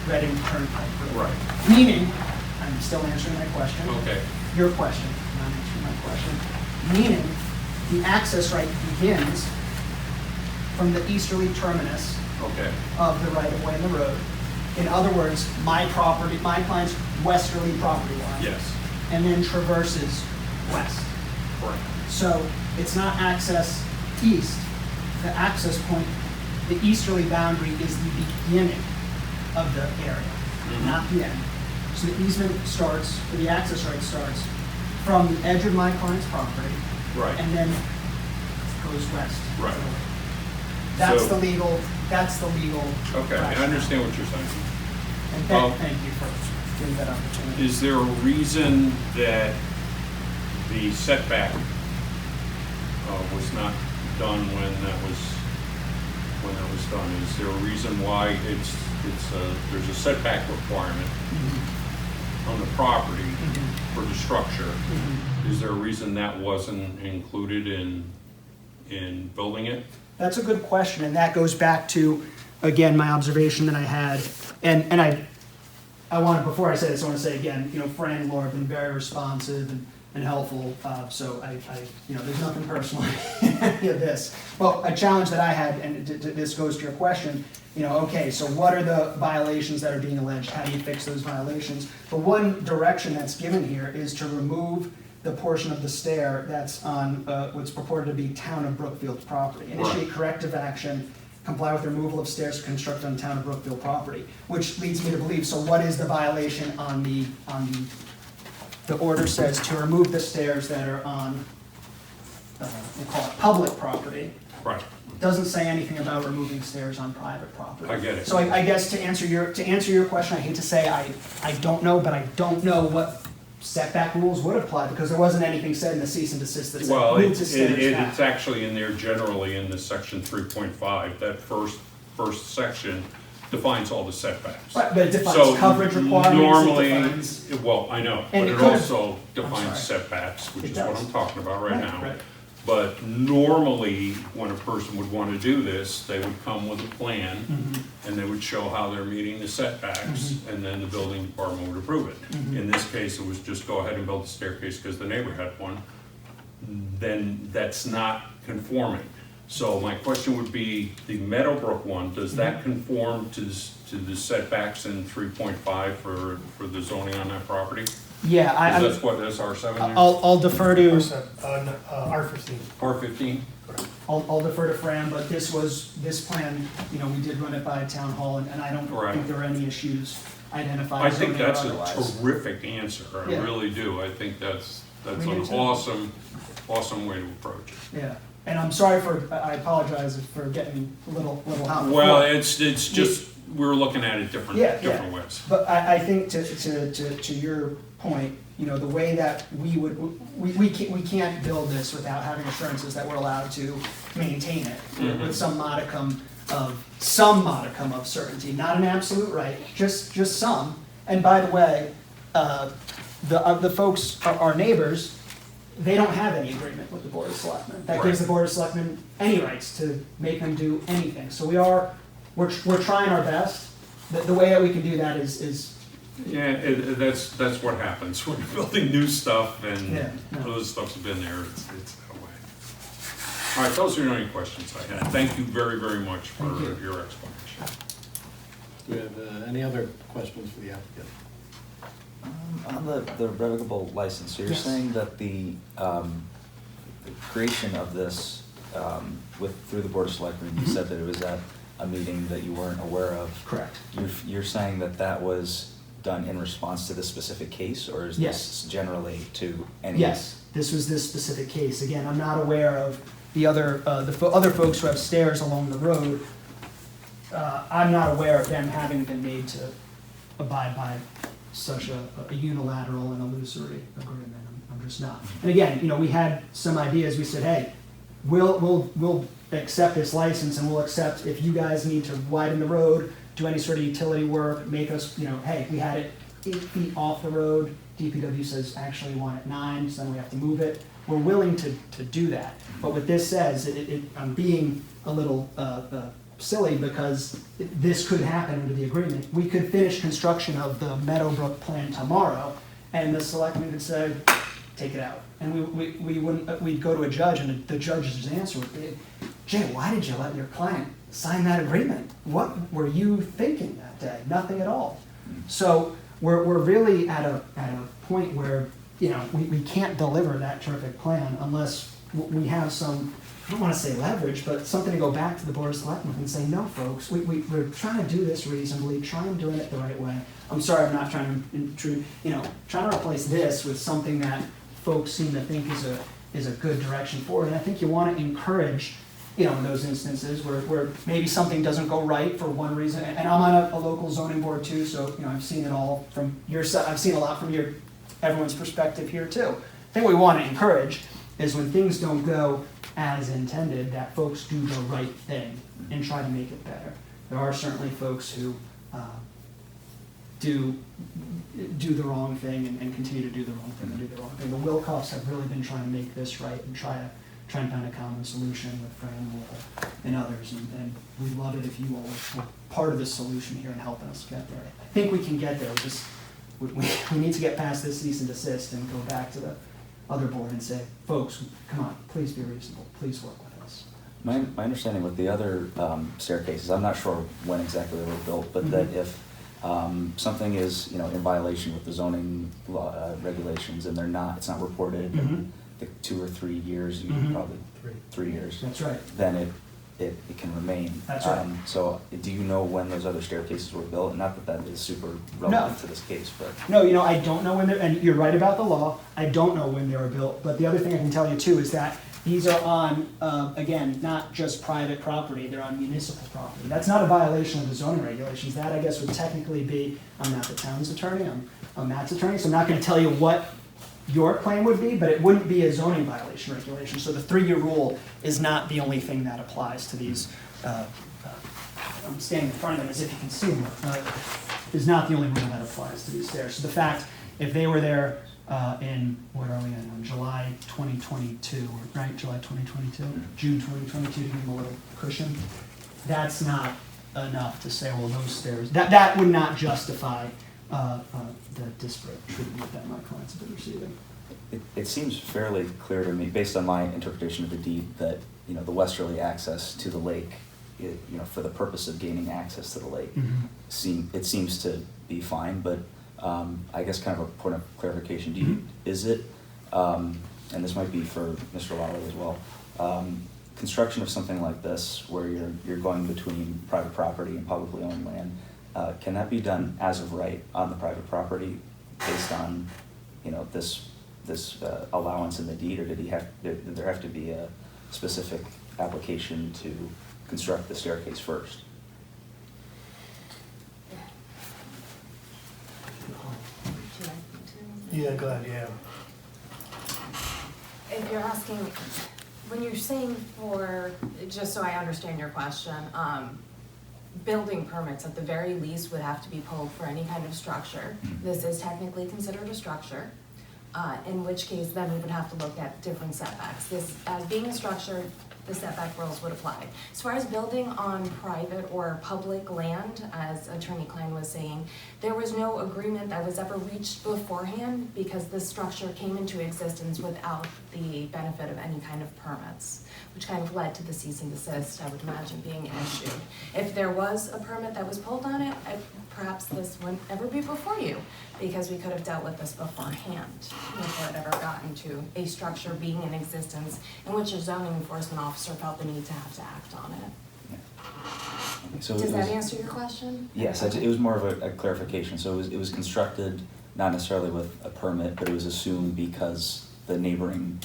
Speaker 3: Reading Turnpike Road.
Speaker 2: Right,
Speaker 3: Meaning, I'm still answering my question.
Speaker 2: okay,
Speaker 3: Your question, not answering my question. Meaning, the access right begins from the easterly terminus
Speaker 2: okay,
Speaker 3: of the right-of-way in the road. In other words, my property, my client's westerly property line.
Speaker 2: yes,
Speaker 3: And then traverses west.
Speaker 2: correct.
Speaker 3: So it's not access east. The access point, the easterly boundary is the beginning of the area,
Speaker 2: Mhm.
Speaker 3: not the end. So the easement starts, or the access right starts from the edge of my client's property
Speaker 2: Right,
Speaker 3: and then goes west.
Speaker 2: Right.
Speaker 3: That's
Speaker 2: So-
Speaker 3: the legal
Speaker 2: okay, I
Speaker 3: rationale.
Speaker 2: understand what you're saying.
Speaker 3: And
Speaker 2: Well-
Speaker 3: thank you for giving that opportunity.
Speaker 2: Is there a reason that the setback was not done when that was done? Is there a reason why there's a setback requirement
Speaker 3: Mhm.
Speaker 2: on the property
Speaker 3: Mhm.
Speaker 2: for the structure?
Speaker 3: Mhm.
Speaker 2: Is there a reason that wasn't included in building it?
Speaker 3: That's a good question, and that goes back to, again, my observation that I had, and I want to, before I say this, I want to say again, Fran and Laura have been very responsive and helpful, so there's nothing personal in any of this. But a challenge that I had, and this goes to your question, okay, so what are the violations that are being alleged? How do you fix those violations? The one direction that's given here is to remove the portion of the stair that's on what's purported to be Town of Brookfield property. Initiate corrective action, comply with removal of stairs constructed on Town of Brookfield property, which leads me to believe, so what is the violation on the order says to remove the stairs that are on, we'll call it public property.
Speaker 2: Right.
Speaker 3: Doesn't say anything about removing stairs on private property.
Speaker 2: I get it.
Speaker 3: So I guess to answer your question, I hate to say I don't know, but I don't know what setback rules would apply, because there wasn't anything said in the cease and desist that said
Speaker 2: Well,
Speaker 3: move the stairs back.
Speaker 2: it's actually in there generally in the section 3.5. That first section defines all the setbacks.
Speaker 3: Right, but it defines
Speaker 2: So
Speaker 3: coverage requirements,
Speaker 2: normally,
Speaker 3: it defines.
Speaker 2: well, I know,
Speaker 3: And
Speaker 2: but
Speaker 3: it
Speaker 2: it
Speaker 3: could-
Speaker 2: also
Speaker 3: I'm
Speaker 2: defines
Speaker 3: sorry.
Speaker 2: setbacks, which
Speaker 3: It
Speaker 2: is what
Speaker 3: does.
Speaker 2: I'm talking about right now.
Speaker 3: Right.
Speaker 2: But normally, when a person would want to do this, they would come with a plan,
Speaker 3: Mhm.
Speaker 2: and they would show how they're meeting the setbacks,
Speaker 3: Mm-hmm.
Speaker 2: and then the building department would approve it. In this case, it was just go ahead and build the staircase because the neighbor had one. Then that's not conforming. So my question would be, the Meadowbrook one, does that conform to the setbacks in 3.5 for the zoning on that property?
Speaker 3: Yeah,
Speaker 2: Because that's what, that's R7 there?
Speaker 3: I'll defer to
Speaker 5: R15.
Speaker 2: R15?
Speaker 3: I'll defer to Fran, but this plan, we did run it by town hall, and I don't
Speaker 2: Right.
Speaker 3: think there are any issues identified.
Speaker 2: I think
Speaker 3: zoning or
Speaker 2: that's a
Speaker 3: otherwise.
Speaker 2: terrific answer, I
Speaker 3: Yeah.
Speaker 2: really do. I think that's That's
Speaker 3: We do
Speaker 2: an
Speaker 3: too.
Speaker 2: awesome way to approach it.
Speaker 3: Yeah, and I'm sorry I apologize for getting a little hot.
Speaker 2: Well,
Speaker 3: before.
Speaker 2: it's just, we're looking at it different ways.
Speaker 3: But I think to your point, you know, the way that we can't build this without having assurances that we're allowed to maintain it with some modicum of certainty, not an absolute right, just some. And by the way, the folks, our neighbors, they don't have any agreement with the Board of Selectmen. That gives the Board of Selectmen any rights to make them do anything. So we're trying our best. The way that we can do that is
Speaker 2: Yeah, that's what happens when you're building new stuff and
Speaker 3: Yeah, no.
Speaker 2: other stuff's been there, it's that way. All right, those are the only questions I had. Thank you very, very much for
Speaker 3: Thank you.
Speaker 2: your explanation.
Speaker 1: Do we have any other questions for the applicant?
Speaker 6: On the revocable license, so you're
Speaker 3: Yes.
Speaker 6: saying that the creation of this through the Board of Selectmen, you said that it was at a meeting that you weren't aware of.
Speaker 3: correct.
Speaker 6: You're saying that was done in response to this specific case, or is
Speaker 3: Yes.
Speaker 6: this generally to any?
Speaker 3: Yes, this was this specific case. Again, I'm not aware of the other, other folks who have stairs along the road. I'm not aware of them having been made to abide by such a unilateral and illusory agreement. I'm just not. And again, you know, we had some ideas. We said, hey, we'll accept this license, and we'll accept if you guys need to widen the road, do any sort of utility work, make us, you know, hey, we had it 8 feet off the road. DPW says actually we want it 9, so then we have to move it. We're willing to do that. But what this says, I'm being a little silly because this could happen under the agreement. We could finish construction of the Meadowbrook plan tomorrow, and the selectmen could say, take it out. And we wouldn't, we'd go to a judge, and the judge's answer would be, Jay, why did you let your client sign that agreement? What were you thinking that day? Nothing at all. So we're really at a point where, you know, we can't deliver that terrific plan unless we have some, I don't want to say leverage, but something to go back to the Board of Selectmen and say, no, folks, we're trying to do this reasonably, try and doing it the right way. I'm sorry, I'm not trying to intrude, you know, trying to replace this with something that folks seem to think is a good direction forward. And I think you want to encourage, you know, in those instances where maybe something doesn't go right for one reason. And I'm on a local zoning board too, so, you know, I've seen it all from your side. I've seen a lot from everyone's perspective here too. The thing we want to encourage is when things don't go as intended, that folks do the right thing and try to make it better. There are certainly folks who do the wrong thing and continue to do the wrong thing and do the wrong thing. The Wilcoffs have really been trying to make this right and try and find a common solution with Fran and others. And we'd love it if you all were part of the solution here and helping us get there. I think we can get there. We need to get past this cease and desist and go back to the other board and say, folks, come on, please be reasonable. Please work with us.
Speaker 6: My understanding with the other staircases, I'm not sure when exactly they were built, but that if something is, you know, in violation with the zoning law, regulations, and it's not reported in the 2 or 3 years, probably 3 years.
Speaker 3: That's right.
Speaker 6: Then it can remain.
Speaker 3: That's right.
Speaker 6: So do you know when those other staircases were built? Not that is super relevant to this case, but.
Speaker 3: No, you know, I don't know when they're, and you're right about the law, I don't know when they were built, but the other thing I can tell you too is that these are on, again, not just private property, they're on municipal property. That's not a violation of the zoning regulations. That, I guess, would technically be, I'm not the town's attorney, I'm Matt's attorney, so I'm not gonna tell you what your claim would be, but it wouldn't be a zoning violation regulation. So the 3-year rule is not the only thing that applies to these, I'm standing in front of them as if you can see them, is not the only rule that applies to these stairs. So the fact, if they were there in, what are we in, on July 2022, right, July 2022, June 2022, to give them a little cushion, that's not enough to say, well, those stairs, that would not justify the disparate treatment that my clients have been receiving.
Speaker 6: It seems fairly clear to me, based on my interpretation of the deed, that, you know, the westerly access to the lake, you know, for the purpose of gaining access to the lake, it seems to be fine. But I guess kind of a point of clarification: is it, and this might be for Mr. Lawley as well, construction of something like this, where you're going between private property and publicly owned land, can that be done as of right on the private property, based on, you know, this this allowance in the deed, or did there have to be a specific application to construct the staircase first?
Speaker 5: Yeah, go ahead, yeah.
Speaker 7: If you're asking, when you're saying for, just so I understand your question, building permits at the very least would have to be pulled for any kind of structure. This is technically considered a structure, in which case then we would have to look at different setbacks. This, as being a structure, the setback rules would apply. As far as building on private or public land, as Attorney Klein was saying, there was no agreement that was ever reached beforehand because this structure came into existence without the benefit of any kind of permits, which kind of led to the cease and desist, I would imagine, being issued. If there was a permit that was pulled on it, perhaps this wouldn't ever be before you, because we could have dealt with this beforehand before it ever got into a structure being in existence in which a zoning enforcement officer felt the need to have to act on it.
Speaker 6: Okay, so
Speaker 7: Does
Speaker 6: it
Speaker 7: that
Speaker 6: was-
Speaker 7: answer your question?
Speaker 6: Yes, it was more of a clarification. So it was constructed not necessarily with a permit, but it was assumed because the neighboring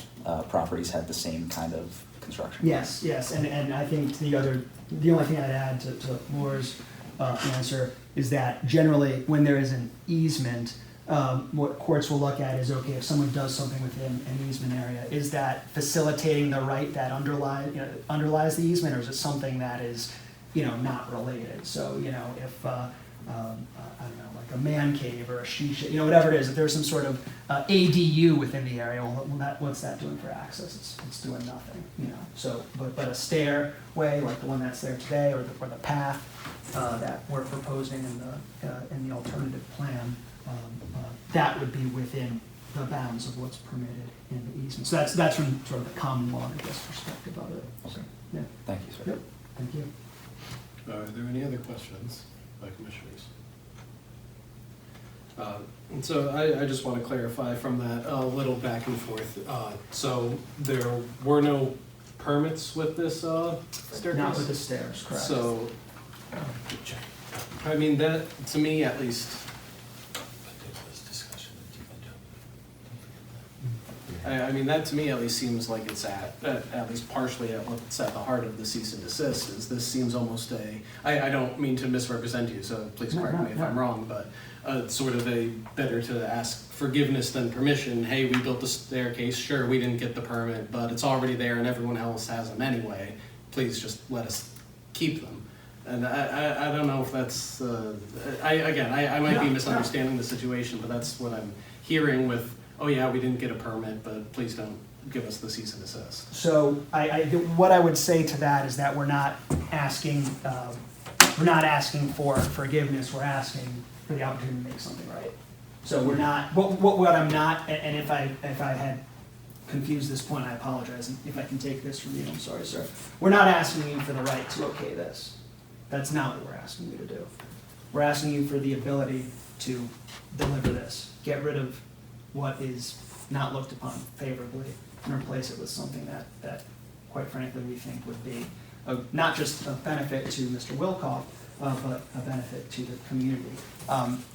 Speaker 6: properties had the same kind of construction.
Speaker 3: Yes, yes, and I think the only thing I'd add to Laura's answer is that generally, when there is an easement, what courts will look at is, okay, if someone does something within an easement area, is that facilitating the right that underlies the easement, or is it something that is, not related? So, if, I don't know, like a man cave or a shisha, whatever it is, if there's some sort of ADU within the area, well, what's that doing for access? It's doing nothing, So, but a stairway like the one that's there today, or the path that we're proposing in the alternative plan, that would be within the bounds of what's permitted in the easement. So that's from sort of the common law, I guess, perspective of it. So, yeah.
Speaker 6: Thank you, sir.
Speaker 3: Yep. Thank you.
Speaker 1: Are there any other questions by commissioners? And so I just want to clarify from that little back and forth. So there were no permits with this staircase?
Speaker 3: Not with the stairs, correct.
Speaker 1: So, I mean, that, to me at least, I mean, that to me at least seems like it's at least partially at what's at the heart of the cease and desist, is this seems almost I don't mean to misrepresent you, so please correct me if I'm wrong, but sort of a better to ask forgiveness than permission. Hey, we built the staircase, sure, we didn't get the permit, but it's already there and everyone else has them anyway. Please just let us keep them. And I don't know if that's, I might be misunderstanding the situation, but that's what I'm hearing with, oh yeah, we didn't get a permit, but please don't give us the cease and desist.
Speaker 3: So what I would say to that is that we're not asking for forgiveness, we're asking for the opportunity to make something right. So we're not, what I'm not, and if I had confused this point, I apologize, and if I can take this from you, I'm sorry, sir. We're not asking you for the right to okay this. That's not what we're asking you to do. We're asking you for the ability to deliver this, get rid of what is not looked upon favorably, and replace it with something that quite frankly, we think would be not just a benefit to Mr. Wilcoff, but a benefit to the community.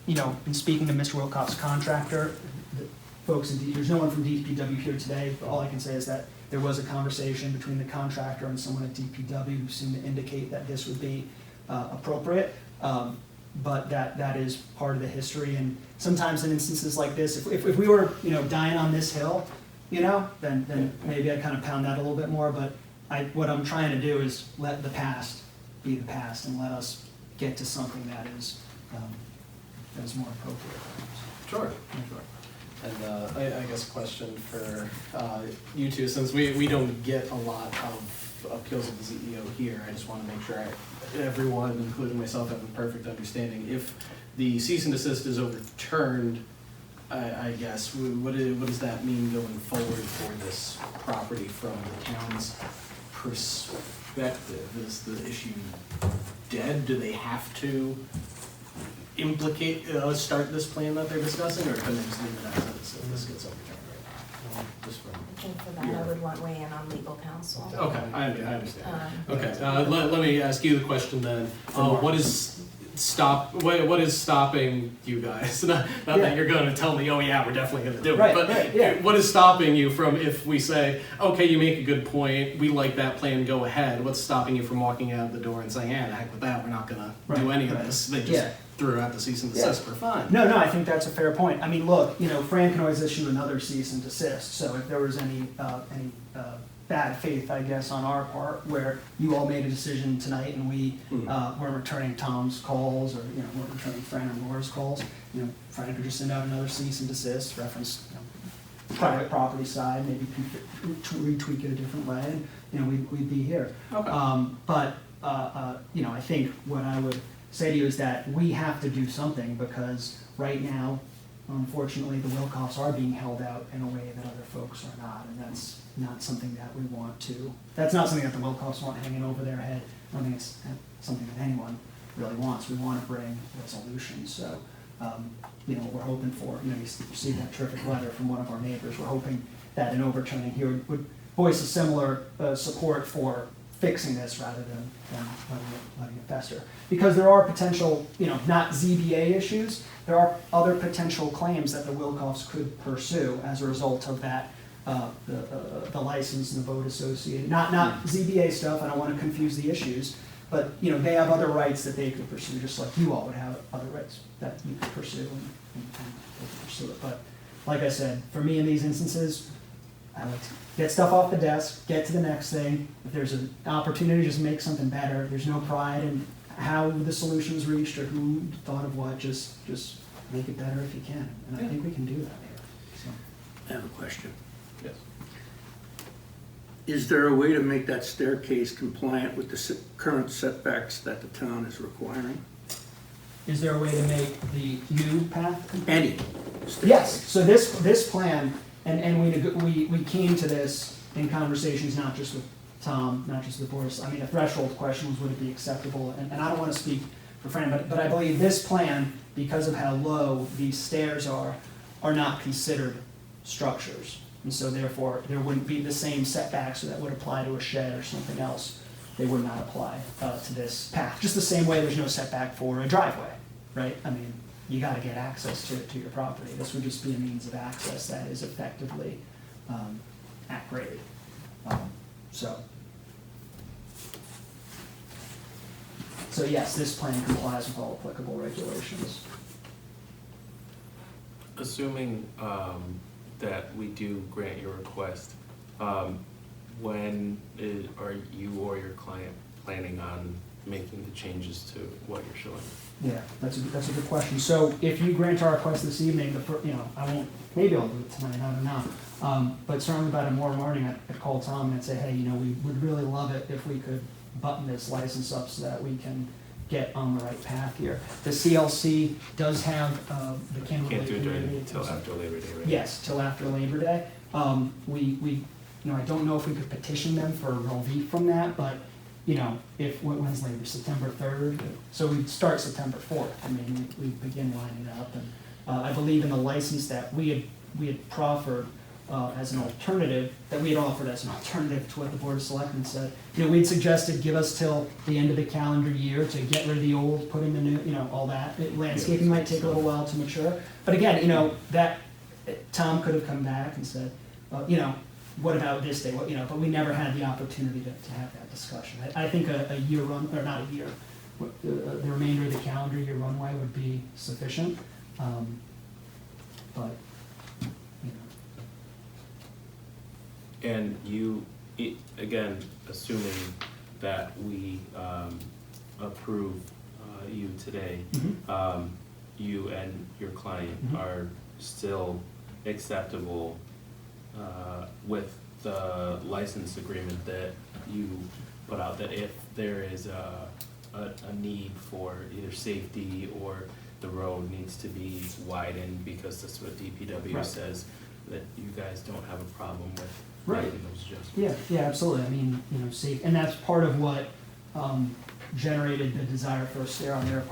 Speaker 3: In speaking to Mr. Wilcoff's contractor, the folks there's no one from DPW here today, but all I can say is that there was a conversation between the contractor and someone at DPW who seemed to indicate that this would be appropriate. But that is part of the history, and sometimes in instances like this, if we were dying on this hill, then maybe I'd kind of pound that a little bit more. But what I'm trying to do is let the past be the past and let us get to something that is more appropriate.
Speaker 1: Sure. And I guess a question for you two, since we don't get a lot of appeals of the CEO here, I just want to make sure everyone, including myself, have a perfect understanding. If the cease and desist is overturned, I guess, what does that mean going forward for this property from the town's perspective? Is the issue dead? Do they have to start this plan that they're discussing, or can they just leave it as is if this gets overturned right now? Just from
Speaker 7: I think for that, I would want weigh in on legal counsel.
Speaker 1: Okay, I understand. Okay, let me ask you the question then. What is, what is stopping you guys? Not
Speaker 3: Yeah.
Speaker 1: that you're going to tell me, oh yeah, we're definitely going to do it.
Speaker 3: Right,
Speaker 1: But
Speaker 3: right, yeah.
Speaker 1: what is stopping you from, if we say, okay, you make a good point, we like that plan, go ahead. What's stopping you from walking out the door and saying, yeah, the heck with that, we're not going to do
Speaker 3: Right,
Speaker 1: any of
Speaker 3: right.
Speaker 1: this. They just
Speaker 3: Yeah.
Speaker 1: threw out the cease and desist, we're fine.
Speaker 3: No, I think that's a fair point. I mean, look, Fran can always issue another cease and desist, so if there was any bad faith, I guess, on our part, where you all made a decision tonight and we weren't returning Tom's calls, or, weren't returning Fran or Laura's calls, Fran could just send out another cease and desist, reference, private property side, maybe retweak it a different way, and, we'd be here.
Speaker 1: Okay.
Speaker 3: But I think what I would say to you is that we have to do something, because right now, unfortunately, the Wilcox are being held out in a way that other folks are not, and that's not something that we want to, that's not something that the Wilcox want hanging over their head. I don't think it's something that anyone really wants. We want to bring resolution, so, we're hoping for, you see that terrific letter from one of our neighbors. We're hoping that an overturning here would voice a similar support for fixing this rather than letting it fester. Because there are potential, not ZBA issues, there are other potential claims that the Wilcox could pursue as a result of that, the license and the vote associated. Not ZBA stuff, I don't want to confuse the issues, but, they have other rights that they could pursue, just like you all would have other rights that you could pursue and pursue it. But, like I said, for me in these instances, I like to get stuff off the desk, get to the next thing. If there's an opportunity to just make something better, there's no pride in how the solution was reached or who thought of what, just make it better if you can. And I think we can do that here. So.
Speaker 8: I have a question.
Speaker 1: Yes.
Speaker 8: Is there a way to make that staircase compliant with the current setbacks that the town is requiring?
Speaker 3: Is there a way to make the new path compliant?
Speaker 8: Any staircase?
Speaker 3: Yes, so this plan, and we came to this in conversations not just with Tom, not just with Boris. I mean, a threshold question was, would it be acceptable? And I don't want to speak for Fran, but I believe this plan, because of how low these stairs are not considered structures. And so therefore, there wouldn't be the same setbacks that would apply to a shed or something else. They would not apply to this path. Just the same way there's no setback for a driveway, right? I mean, you got to get access to your property. This would just be a means of access that is effectively at grade. So yes, this plan complies with all applicable regulations.
Speaker 4: Assuming that we do grant your request, when are you or your client planning on making the changes to what you're showing?
Speaker 3: Yeah, that's a good question. So if you grant our request this evening, I won't, maybe I'll do it tonight, I don't know. But certainly by tomorrow morning, I'd call Tom and I'd say, hey, we would really love it if we could button this license up so that we can get on the right path here. The CLC does have the
Speaker 4: Can't do it until after Labor Day, right?
Speaker 3: Yes, till after Labor Day. I don't know if we could petition them for a relief from that, but, when's Labor, September 3rd? So we'd start September 4th. I mean, we begin lining it up. And I believe in the license that we had proffered as an alternative, that we had offered as an alternative to what the Board of Selectmen said. We'd suggested give us till the end of the calendar year to get rid of the old, put in the new, all that. Landscaping might take a little while to mature. But again, that Tom could have come back and said, what about this day? But we never had the opportunity to have that discussion. I think a year run, or not a year, the remainder of the calendar year runway would be sufficient. But,
Speaker 4: And you, again, assuming that we approve you today, you and your client are still acceptable with the license agreement that you put out, that if there is a need for either safety or the road needs to be widened, because that's what DPW
Speaker 3: Right.
Speaker 4: says, that you guys don't have a problem with
Speaker 3: Right.
Speaker 4: making those adjustments.
Speaker 3: yeah, absolutely. I mean, safe, and that's part of what generated the desire for a stair on their,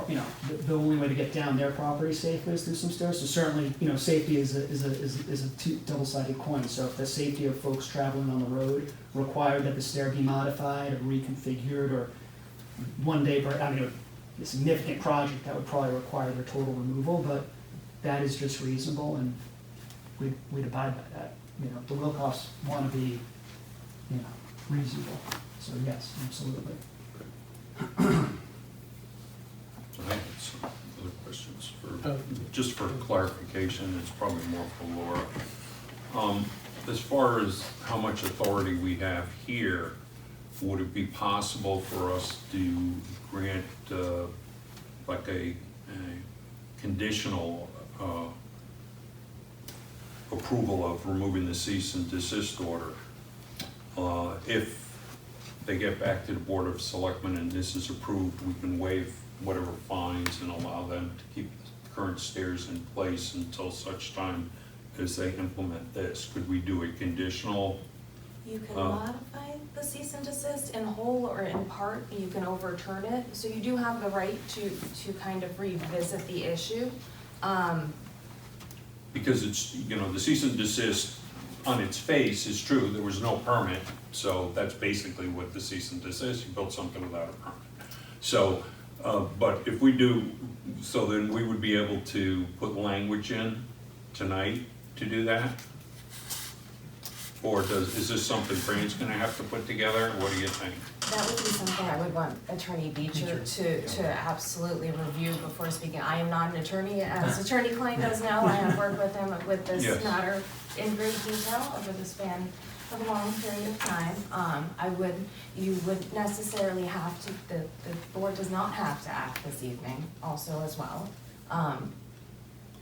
Speaker 3: the only way to get down their property safely is through some stairs. So certainly, safety is a double-sided coin. So if the safety of folks traveling on the road required that the stair be modified or reconfigured, or one day, a significant project that would probably require their total removal, but that is just reasonable, and we'd abide by that. You know, the Wilcox want to be, you know, reasonable, so yes, absolutely.
Speaker 2: I had some other questions just for clarification, it's probably more for Laura. As far as how much authority we have here, would it be possible for us to grant like a conditional approval of removing the cease and desist order if they get back to the Board of Selectmen and this is approved, we can waive whatever fines and allow them to keep the current stairs in place until such time as they implement this? Could we do a conditional?
Speaker 7: You can modify the cease and desist in whole or in part, you can overturn it, so you do have the right to kind of revisit the issue.
Speaker 2: Because it's, you know, the cease and desist on its face is true, there was no permit, so that's basically what the cease and desist, you built something without a permit. So, but if we do, so then we would be able to put language in tonight to do that? Or is this something Fran's gonna have to put together, what do you think?
Speaker 7: That would be something I would want Attorney Beecher to absolutely review before speaking. I am not an attorney, as Attorney Klein does now, I have worked with him with this
Speaker 2: Yes.
Speaker 7: matter in great detail over the span of a long period of time. You would necessarily have to, the board does not have to act this evening also as well.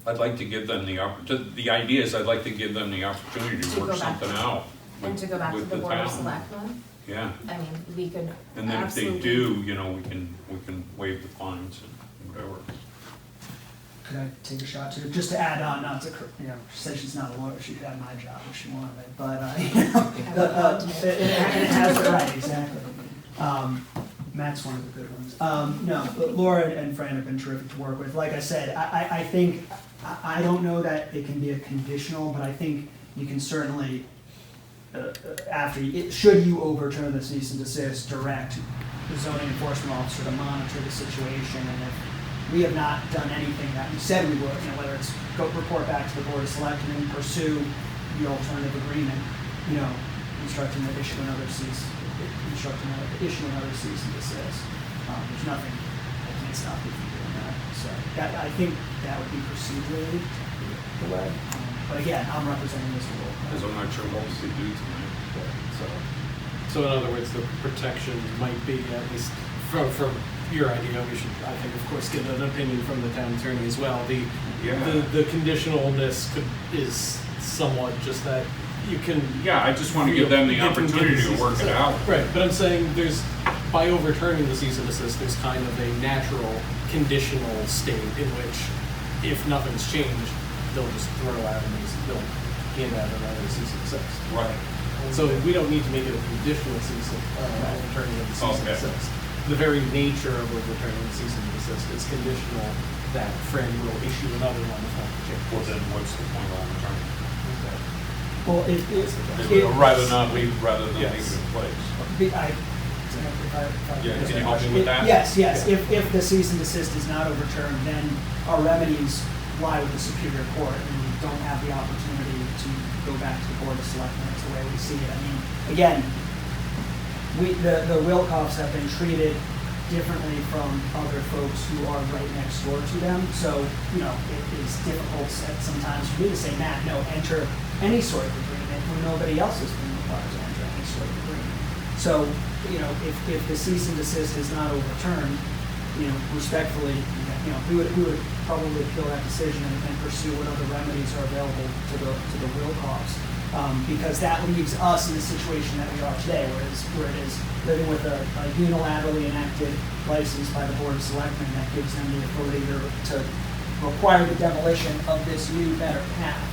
Speaker 2: I'd like to give them the idea is I'd like to give them the opportunity to
Speaker 7: To
Speaker 2: work
Speaker 7: go back-
Speaker 2: something out.
Speaker 7: And to go back to
Speaker 2: with
Speaker 7: the Board of
Speaker 2: town.
Speaker 7: Selectmen,
Speaker 2: Yeah,
Speaker 7: I mean, we could
Speaker 2: and then if they
Speaker 7: absolutely.
Speaker 2: do, you know, we can waive the fines and whatever.
Speaker 3: Could I take a shot too? Just to add on, not to, you know, she said she's not a lawyer, she could have my job if she wanted it, but, you know, it has, right, exactly. Matt's one of the good ones. No, but Laura and Fran have been terrific to work with. Like I said, I think, I don't know that it can be a conditional, but I think you can certainly, should you overturn the cease and desist, direct the zoning enforcement officer to monitor the situation, and if we have not done anything that we said we would, you know, whether it's go report back to the Board of Selectmen and pursue the alternative agreement, you know, instructing them to issue another cease and desist. There's nothing that can stop you from doing that. So that, I think that would be procedurally the way. But again, I'm representing this rule.
Speaker 2: Because I'm not sure what we could do tonight.
Speaker 1: So in other words, the protection might be, at least from your idea, we should, I think, of course, get an opinion from the town attorney as well. The conditionalness is somewhat just that you can.
Speaker 2: Yeah, I just want to give them the opportunity to work it out.
Speaker 1: Right, but I'm saying by overturning the cease and desist, there's kind of a natural conditional state in which if nothing's changed, they'll just throw out they'll hand out another cease and desist.
Speaker 2: Right.
Speaker 1: So we don't need to make it a conditional cease of overturning of the cease and desist. The very nature of overturning the cease and desist is conditional that Fran will issue another one if nothing changes.
Speaker 2: Well, then what's the point of overturning?
Speaker 3: Well,
Speaker 2: Rather than leave it
Speaker 1: Yes.
Speaker 2: in place.
Speaker 3: Yeah,
Speaker 2: can you help me with that?
Speaker 3: Yes. If the cease and desist is not overturned, then our remedies lie with the Superior Court, and we don't have the opportunity to go back to the Board of Selectmen. That's the way we see it. I mean, again, the Wilcox have been treated differently from other folks who are right next door to them. So, you know, it is difficult sometimes for me to say, Matt, no, enter any sort of agreement when nobody else has been required to enter any sort of agreement. So, you know, if the cease and desist is not overturned, you know, respectfully, you know, we would probably appeal that decision and pursue what other remedies are available to the Wilcox. Because that leaves us in the situation that we are today, where it is living with a unilaterally enacted license by the Board of Selectmen that gives them the authority to require the demolition of this new, better path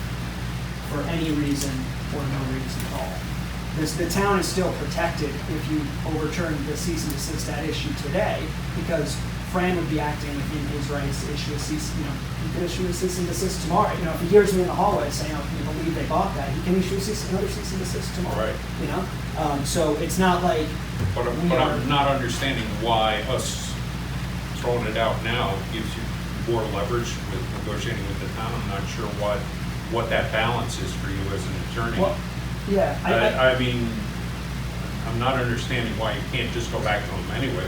Speaker 3: for any reason or no reason at all. The town is still protected if you overturn the cease and desist that issue today, because Fran would be acting in his rights to issue a cease, you know, he could issue a cease and desist tomorrow. You know, if he hears me in the hallway saying, oh, can you believe they bought that, he can issue another cease and desist tomorrow.
Speaker 2: Right.
Speaker 3: You know? So it's not like
Speaker 2: But
Speaker 3: we are.
Speaker 2: I'm not understanding why us throwing it out now gives you more leverage with negotiating with the town. I'm not sure what that balance is for you as an attorney.
Speaker 3: Well, yeah,
Speaker 2: I mean, I'm not understanding why you can't just go back to them anyway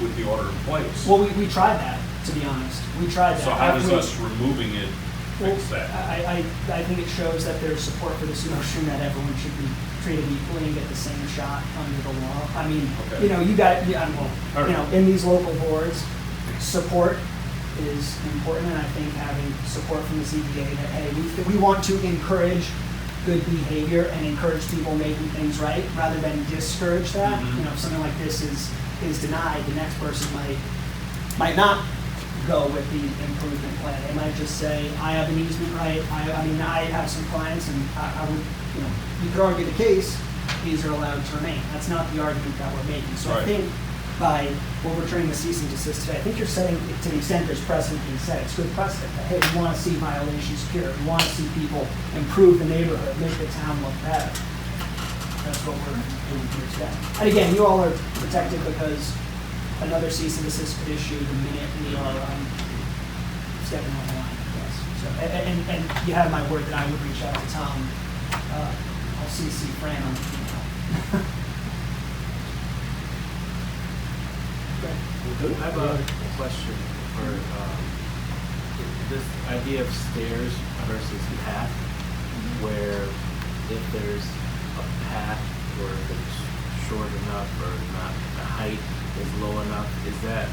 Speaker 2: with the order in place.
Speaker 3: well, we tried that, to be honest. We tried that.
Speaker 2: So how does
Speaker 3: After we-
Speaker 2: us removing it fix that?
Speaker 3: I think it shows that there's support for this notion that everyone should be treated equally and get the same shot under the law. I mean,
Speaker 2: Okay.
Speaker 3: you know, you got, yeah, well,
Speaker 2: All
Speaker 3: you
Speaker 2: right.
Speaker 3: know, in these local boards, support is important, and I think having support from the ZBA that, hey, we want to encourage good behavior and encourage people making things right, rather than discourage that.
Speaker 2: Mhm.
Speaker 3: You know, if something like this is denied, the next person might not go with the improvement plan. They might just say, I have an easement right, I mean, I have some clients, and I would, you know, you could argue the case, these are allowed to remain. That's not the argument that we're making. So I
Speaker 2: Right.
Speaker 3: think by overturning the cease and desist today, I think you're setting, to the extent there's precedent being set, it's good precedent, that, hey, we want to see violations cured, we want to see people improve the neighborhood, make the town look better. That's what we're doing here today. And again, you all are protected because another cease and desist could issue the minute we are stepping on the line, yes. So, and you have my word that I would reach out to Tom. I'll CC Fran on the email.
Speaker 4: I have a question for this idea of stairs versus path, where if there's a path or if it's short enough or not, the height is low enough, is that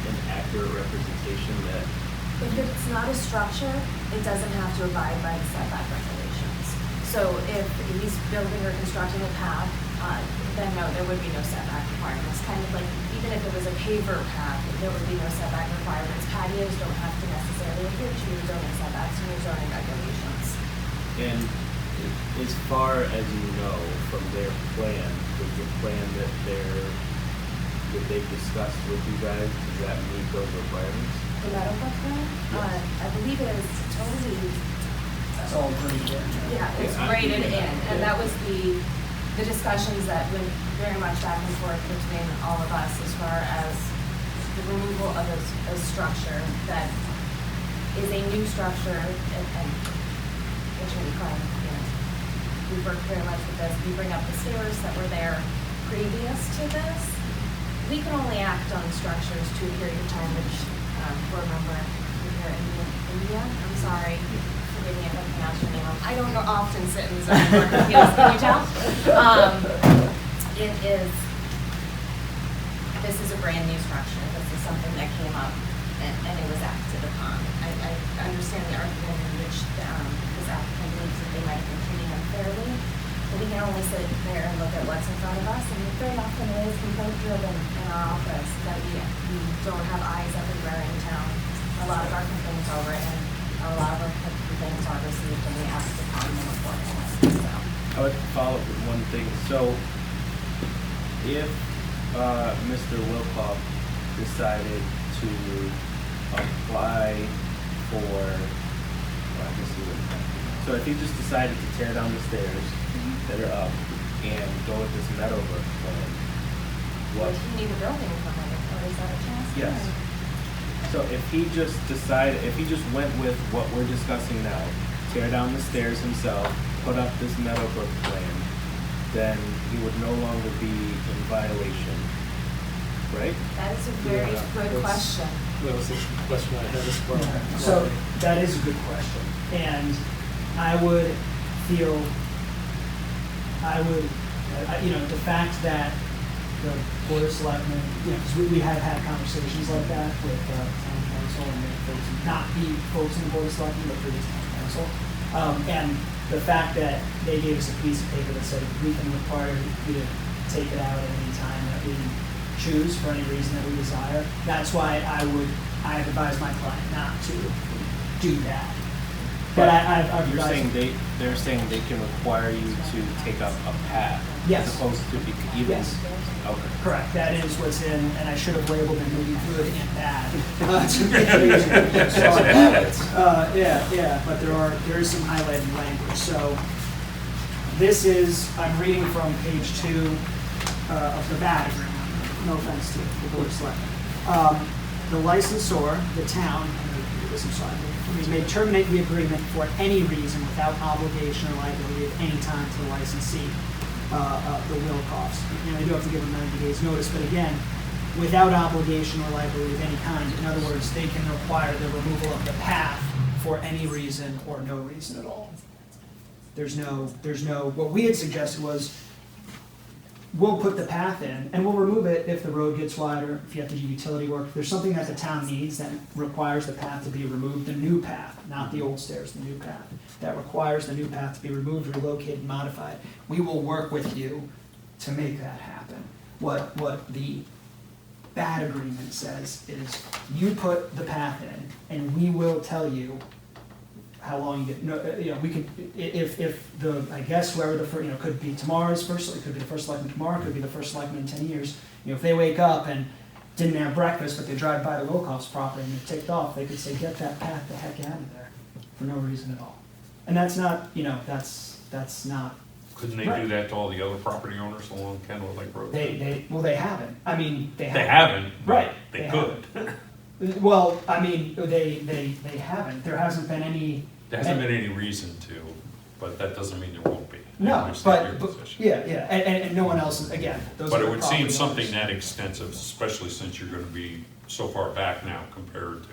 Speaker 4: an accurate representation that?
Speaker 7: If it's not a structure, it doesn't have to abide by the setback regulations. So if he's building or constructing a path, then no, there would be no setback requirements. Kind of like, even if it was a paver path, there would be no setback requirements. Patios don't have to necessarily adhere to your zoning setbacks and your zoning regulations.
Speaker 4: And as far as you know from their plan, was the plan that they've discussed with you guys, does that meet those requirements?
Speaker 7: The Meadowbrook plan, I believe it is totally,
Speaker 3: That's all graded in.
Speaker 7: yeah, it's
Speaker 4: Yeah,
Speaker 7: graded in.
Speaker 4: yeah.
Speaker 7: And that was the discussions that went very much back and forth between all of us as far as the removal of a structure that is a new structure, and Attorney Klein, you know, we worked very much with this. We bring up the stairs that were there previous to this. We can only act on structures to a period of time, which board member here in India, I'm sorry, forgive me if I pronounce your name wrong. I don't often sit in the zoning board of appeals, can you tell? This is a brand new structure. This is something that came up and it was acted upon. I understand the argument in which this applicant believes that they might have been treating unfairly, but we can only sit there and look at what's in front of us, and very often it is complaint driven in our office that we don't have eyes everywhere in town. A lot of our complaints are written, a lot of our complaints are received, and we act upon them accordingly, so.
Speaker 4: I would follow up with one thing. So, if Mr. Wilcox decided to apply for, well, I guess he would. So if he just decided to tear down the stairs that are up and go with this Meadowbrook plan, what?
Speaker 7: Would he need a building permit, or is that a chance?
Speaker 4: Yes. So if he just decided, if he just went with what we're discussing now, tear down the stairs himself, put up this Meadowbrook plan, then he would no longer be in violation, right?
Speaker 7: That is a very
Speaker 5: Yeah,
Speaker 7: good
Speaker 5: that's-
Speaker 7: question.
Speaker 5: That was the question I had as well.
Speaker 3: So that is a good question, and I would feel, you know, the fact that the Board of Selectmen, you know, because we have had conversations like that with town council and with folks, not the folks in the Board of Selectmen, but previous town council. And the fact that they gave us a piece of paper that said we can require you to take it out at any time that we choose for any reason that we desire. That's why I have advised my client not to do that. But I've
Speaker 4: You're
Speaker 3: advised.
Speaker 4: saying they're saying they can require you to take up a path?
Speaker 3: Yes.
Speaker 4: As opposed to be even?
Speaker 3: Yes.
Speaker 4: Okay.
Speaker 3: Correct, that is what's in, and I should have labeled it maybe good and bad. To make it easier. Sorry. Yeah, but there is some highlighted language. So this is, I'm reading from page 2 of the bad agreement. No offense to the Board of Selectmen. the licensor, the town, may terminate the agreement for any reason without obligation or liability at any time to the licensee, the Wilcox. You know, they do have to give them 90 days notice, but again, without obligation or liability of any kind. In other words, they can require the removal of the path for any reason or no reason at all. There's no, what we had suggested was, we'll put the path in, and we'll remove it if the road gets wider, if you have to do utility work. If there's something that the town needs that requires the path to be removed, the new path, not the old stairs, the new path, that requires the new path to be removed, relocated, modified, we will work with you to make that happen. What the bad agreement says is, you put the path in, and we will tell you how long you get, no, you know, we could, if the, I guess whoever the first, you know, could be tomorrow's first, it could be the first selectman tomorrow, it could be the first selectman in 10 years. You know, if they wake up and didn't have breakfast, but they drive by the Wilcox property and they're ticked off, they could say, get that path the heck out of there, for no reason at all. And that's not, you know, that's not,
Speaker 2: Couldn't they do that to all the other property owners along Kendall Lake Road?
Speaker 3: they haven't. I mean, they haven't.
Speaker 2: They haven't, but
Speaker 3: Right,
Speaker 2: they
Speaker 3: they
Speaker 2: could.
Speaker 3: Well, I mean, they haven't. There hasn't been any.
Speaker 2: There hasn't been any reason to, but that doesn't mean there won't be. I
Speaker 3: No,
Speaker 2: understand your
Speaker 3: but,
Speaker 2: position.
Speaker 3: yeah, and no one else, is again, those
Speaker 2: But
Speaker 3: are
Speaker 2: it
Speaker 3: the
Speaker 2: would
Speaker 3: property
Speaker 2: seem something
Speaker 3: owners.
Speaker 2: that extensive, especially since you're gonna be so far back now comparatively.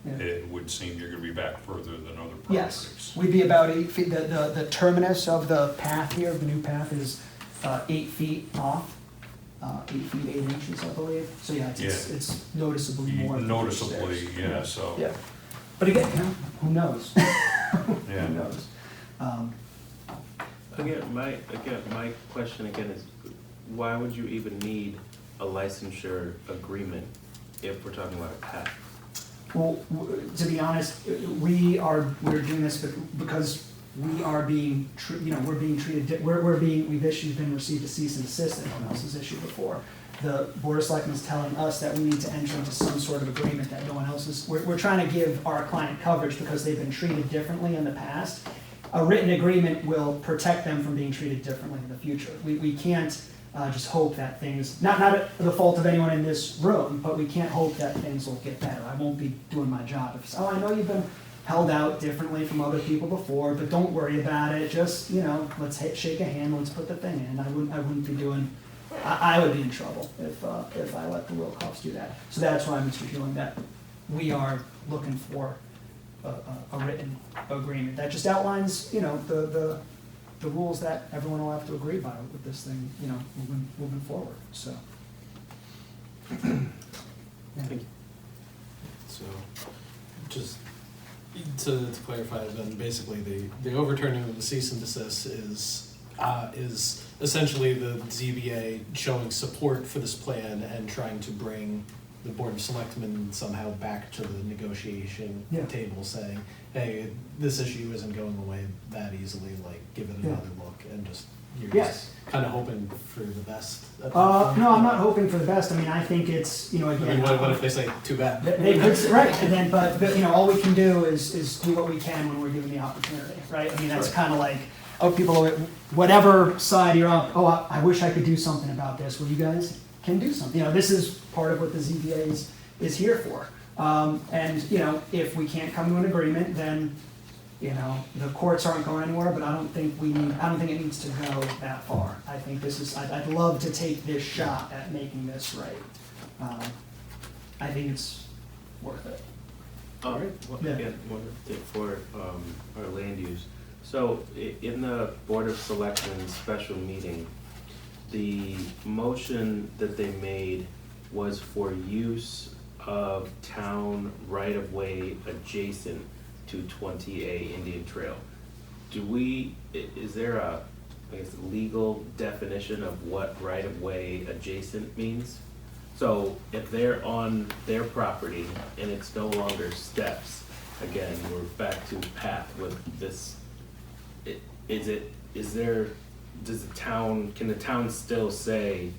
Speaker 3: Yeah.
Speaker 2: It would seem you're gonna be back further than other properties.
Speaker 3: Yes, we'd be about 8 feet, the terminus of the path here, the new path is 8 feet off, 8 feet 8 inches, I believe. So yeah, it's noticeably more. than
Speaker 2: Noticeably,
Speaker 3: stairs.
Speaker 2: yeah, so.
Speaker 3: Yeah, but again, you know, who knows?
Speaker 2: Yeah.
Speaker 3: Who knows?
Speaker 4: Again, my question again is, why would you even need a licensure agreement if we're talking about a path?
Speaker 3: Well, to be honest, we're doing this because we are being, we're being treated, we've received a cease and desist that no one else has issued before. The Board of Selectmen is telling us that we need to enter into some sort of agreement that no one else is, we're trying to give our client coverage because they've been treated differently in the past. A written agreement will protect them from being treated differently in the future. We can't just hope that things, not the fault of anyone in this room, but we can't hope that things will get better. I won't be doing my job. If, I know you've been held out differently from other people before, but don't worry about it. Just, let's shake a hand, let's put the thing in. I wouldn't be doing, I would be in trouble if I let the Wilcox do that. So that's why, Mr. Hewling, that we are looking for a written agreement that just outlines, the rules that everyone will have to agree by with this thing, moving forward, so.
Speaker 4: Thank you.
Speaker 5: So, just to clarify, then basically the overturning of the cease and desist is essentially the ZBA showing support for this plan and trying to bring the Board of Selectmen somehow back to the negotiation
Speaker 3: Yeah.
Speaker 5: table, saying, hey, this issue isn't going away that easily, like, give it another look, and just, you're
Speaker 3: Yes.
Speaker 5: just kind of hoping for the best at that point.
Speaker 3: No, I'm not hoping for the best. I mean, I think it's,
Speaker 5: I
Speaker 3: again.
Speaker 5: mean, what if they say, too bad?
Speaker 3: They could, right, and then, but, all we can do is do what we can when we're given the opportunity, right? I mean, that's kind of like, people, whatever side you're on, I wish I could do something about this. Well, you guys can do something. This is part of what the ZBA is here for. And, if we can't come to an agreement, then, the courts aren't going anywhere, but I don't think it needs to go that far. I think I'd love to take this shot at making this right. I think it's worth it.
Speaker 4: Well,
Speaker 3: Yeah.
Speaker 4: again, one thing for our land use. So in the Board of Selectmen special meeting, the motion that they made was for use of town right-of-way adjacent to 20A Indian Trail. Is there a, legal definition of what right-of-way adjacent means? So if they're on their property and it's no longer steps, again, we're back to path with this. Can the town still say,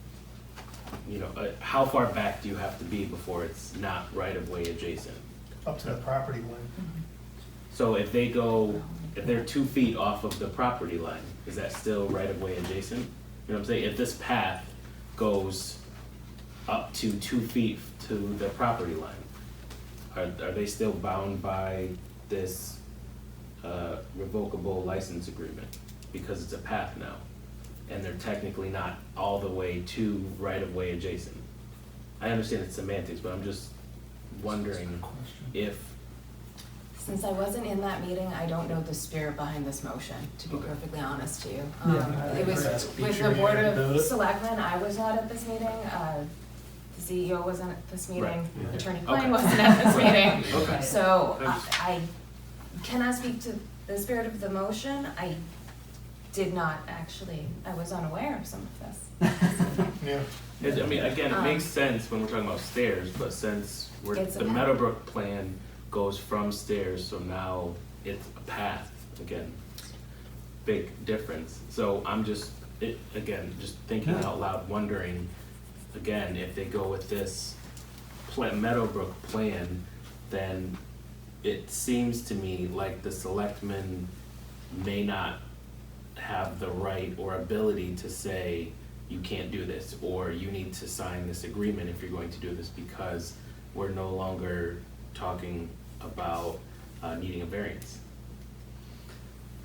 Speaker 4: how far back do you have to be before it's not right-of-way adjacent?
Speaker 5: Up to the property line.
Speaker 4: So if they're 2 feet off of the property line, is that still right-of-way adjacent? You know what I'm saying? If this path goes up to 2 feet to the property line. Are they still bound by this revocable license agreement? Because it's a path now, and they're technically not all the way to right-of-way adjacent. I understand it's semantics, but I'm just wondering if,
Speaker 7: Since I wasn't in that meeting, I don't know the spirit behind this motion, to be
Speaker 4: Okay.
Speaker 7: perfectly honest to you.
Speaker 3: Yeah,
Speaker 7: It was
Speaker 5: Ask
Speaker 7: with
Speaker 5: Peter
Speaker 7: the Board
Speaker 5: about
Speaker 7: of
Speaker 5: it.
Speaker 7: Selectmen, I was not at this meeting, the CEO wasn't at this meeting,
Speaker 4: Right.
Speaker 7: Attorney
Speaker 4: Okay.
Speaker 7: Klein wasn't at this meeting.
Speaker 4: Okay.
Speaker 7: So
Speaker 4: I just-
Speaker 7: I cannot speak to the spirit of the motion. I did not actually, I was unaware of some of this.
Speaker 5: Yeah.
Speaker 4: I mean, again, it makes sense when we're talking about stairs, but since
Speaker 7: It's a
Speaker 4: the
Speaker 7: path.
Speaker 4: Meadowbrook plan goes from stairs, so now it's a path, again, big difference. So I'm just, just thinking
Speaker 3: Yeah.
Speaker 4: out loud, wondering, again, if they go with this Meadowbrook plan, then it seems to me like the selectmen may not have the right or ability to say, you can't do this, or you need to sign this agreement if you're going to do this, because we're no longer talking about needing a variance.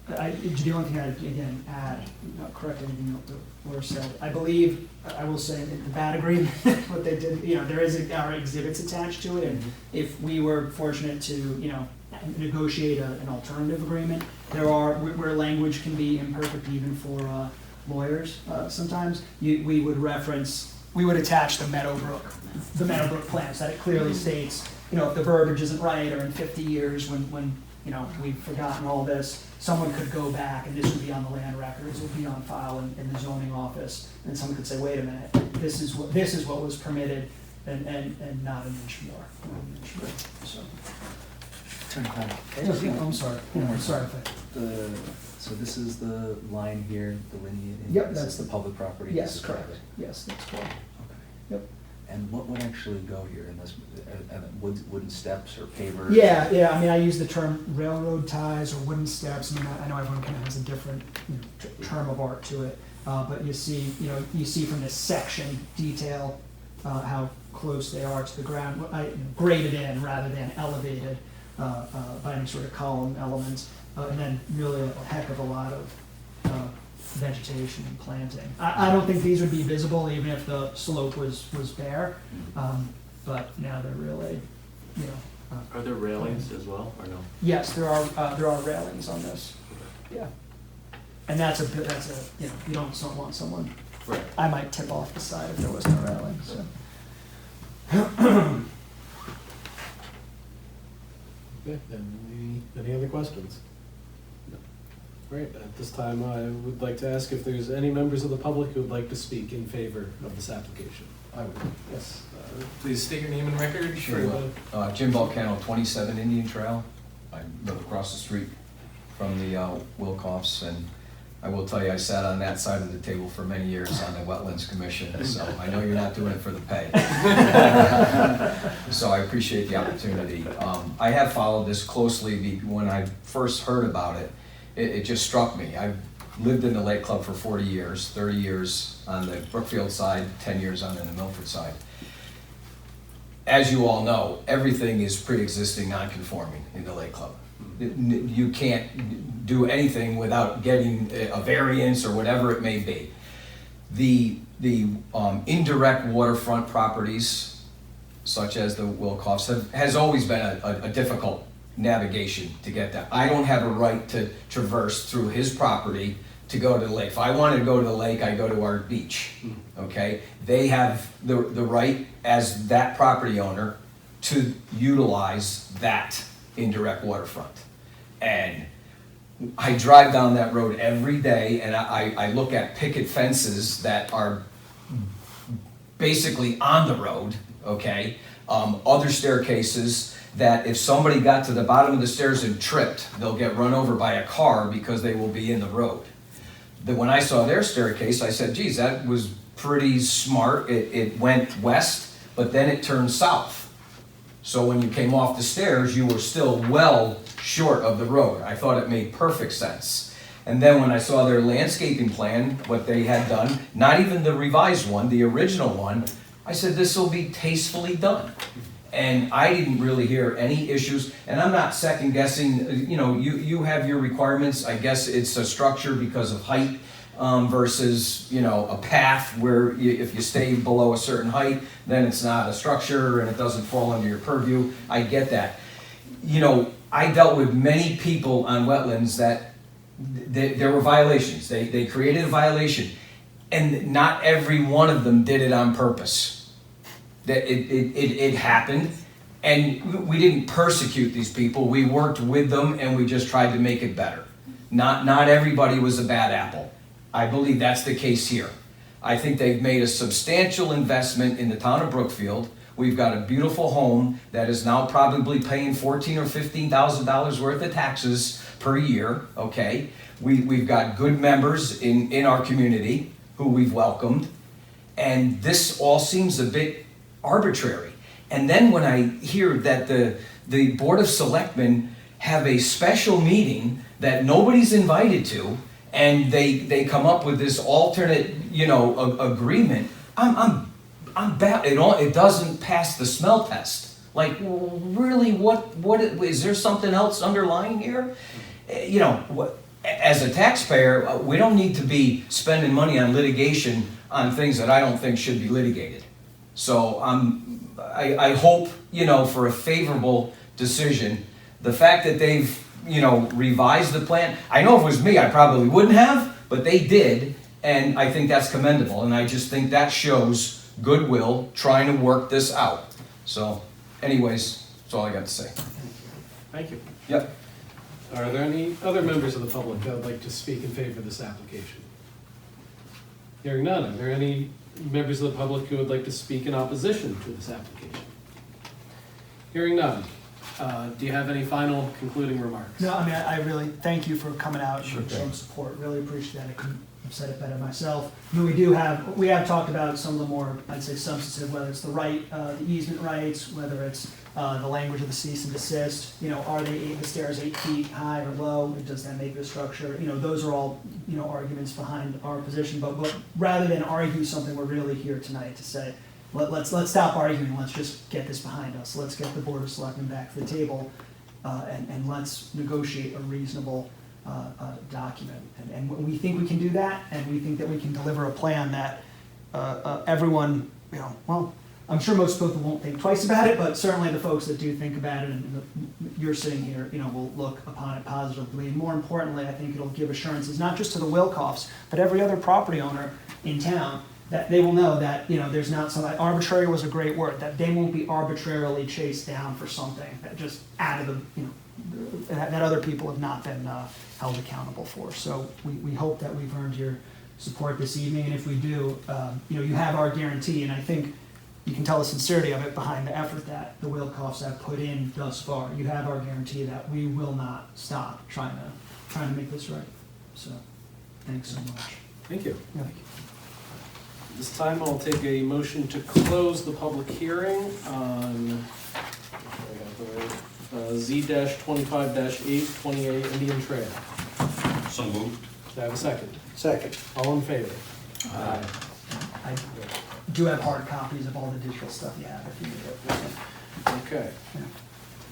Speaker 3: The only thing I'd, again, add, not correct anything that Laura said, I believe, I will say that that agreement, what they did, there is, our exhibits attached to it, and if we were fortunate to, negotiate an alternative agreement, where language can be imperfect even for lawyers sometimes, we would attach the Meadowbrook plans, that it clearly states, if the verbiage isn't right, or in 50 years when we've forgotten all this, someone could go back, and this would be on the land records, it would be on file in the zoning office, and someone could say, wait a minute, this is what was permitted, and not an inch more, so.
Speaker 6: Turn it back.
Speaker 3: I'm sorry, I'm sorry if
Speaker 6: So this is the line here delineated?
Speaker 3: Yep,
Speaker 6: This
Speaker 3: that's
Speaker 6: is the public property?
Speaker 3: yes,
Speaker 6: this is
Speaker 3: correct,
Speaker 6: private?
Speaker 3: yes, that's correct.
Speaker 6: Okay.
Speaker 3: Yep.
Speaker 6: And what would actually go here in this, wooden steps or pavers?
Speaker 3: Yeah, I mean, I use the term railroad ties or wooden steps. I mean, I know everyone kind of has a different term of art to it, but you see from this section detail how close they are to the ground, graded in rather than elevated by any sort of column elements, and then really a heck of a lot of vegetation and planting. I don't think these would be visible even if the slope was bare, but now they're really,
Speaker 4: Are there railings as well, or no?
Speaker 3: yes, there are railings on this. Yeah, and that's a you don't want someone.
Speaker 4: Right.
Speaker 3: I might tip off the side if there was no railing. So.
Speaker 5: Okay, any other questions? Great, at this time, I would like to ask if there's any members of the public who would like to speak in favor of this application. I would, yes. Please state your name and record.
Speaker 9: Sure will. Jim Volcano, 27 Indian Trail. I live across the street from the Wilcoffs, and I will tell you, I sat on that side of the table for many years on the Wetlands Commission, so I know you're not doing it for the pay. So I appreciate the opportunity. I have followed this closely. When I first heard about it, it just struck me. I've lived in the Lake Club for 40 years, 30 years on the Brookfield side, 10 years on the Milford side. As you all know, everything is pre-existing non-conforming in the Lake Club. You can't do anything without getting a variance or whatever it may be. The indirect waterfront properties, such as the Wilcoffs, has always been a difficult navigation to get that. I don't have a right to traverse through his property to go to the lake. If I wanted to go to the lake, I go to our beach, okay? They have the right as that property owner to utilize that indirect waterfront. And I drive down that road every day, and I look at picket fences that are basically on the road, okay? Other staircases that if somebody got to the bottom of the stairs and tripped, they'll get run over by a car because they will be in the road. When I saw their staircase, I said, geez, that was pretty smart. It went west, but then it turned south. So when you came off the stairs, you were still well short of the road. I thought it made perfect sense. And then when I saw their landscaping plan, what they had done, not even the revised one, the original one, I said, this will be tastefully done. And I didn't really hear any issues, and I'm not second guessing, you know, you have your requirements. I guess it's a structure because of height versus, you know, a path where if you stay below a certain height, then it's not a structure and it doesn't fall under your purview. I get that. You know, I dealt with many people on wetlands that there were violations. They created a violation, and not every one of them did it on purpose. That it happened, and we didn't persecute these people. We worked with them, and we just tried to make it better. Not everybody was a bad apple. I believe that's the case here. I think they've made a substantial investment in the town of Brookfield. We've got a beautiful home that is now probably paying $14,000 or $15,000 worth of taxes per year. Okay, we've got good members in our community who we've welcomed, and this all seems a bit arbitrary. And then when I hear that the Board of Selectmen have a special meeting that nobody's invited to, and they come up with this alternate, you know, agreement, I'm bad. It doesn't pass the smell test. Like, really, what is there something else underlying here? You know, as a taxpayer, we don't need to be spending money on litigation on things that I don't think should be litigated. So I hope, you know, for a favorable decision. The fact that they've, you know, revised the plan, I know if it was me, I probably wouldn't have, but they did, and I think that's commendable. And I just think that shows goodwill trying to work this out. So, anyways, that's all I got to say.
Speaker 5: Thank you.
Speaker 9: Yep.
Speaker 5: Are there any other members of the public that would like to speak in favor of this application? Hearing none, are there any members of the public who would like to speak in opposition to this application? Hearing none, do you have any final concluding remarks?
Speaker 3: No, I mean, I really thank you for coming out and showing support. Really appreciate that. I couldn't have said it better myself. I mean, we have talked about some of the more, I'd say, substantive, whether it's the right, the easement rights, whether it's the language of the cease and desist. You know, are the stairs 8 feet high or low? Does that make the structure? You know, those are all, you know, arguments behind our position. But rather than argue something, we're really here tonight to say, let's stop arguing. Let's just get this behind us. Let's get the Board of Selectmen back to the table, and let's negotiate a reasonable document. And we think we can do that, and we think that we can deliver a plan that everyone, you know, well, I'm sure most people won't think twice about it, but certainly the folks that do think about it, and you're sitting here, you know, will look upon it positively. And more importantly, I think it'll give assurances, not just to the Wilcoffs, but every other property owner in town, that they will know that, you know, there's not some, arbitrary was a great word, that they won't be arbitrarily chased down for something that just out of the, you know, that other people have not been held accountable for. So we hope that we've earned your support this evening, and if we do, you know, you have our guarantee, and I think you can tell the sincerity of it behind the effort that the Wilcoffs have put in thus far. You have our guarantee that we will not stop trying to make this right. So, thanks so much.
Speaker 5: Thank you.
Speaker 3: Yeah.
Speaker 1: This time I'll take a motion to close the public hearing on Z-25-8, 28 Indian Trail.
Speaker 2: So moved.
Speaker 1: Do I have a second?
Speaker 8: Second.
Speaker 1: All in favor?
Speaker 3: I do have hard copies of all the digital stuff you have if you need it.
Speaker 1: Okay.
Speaker 3: Yeah.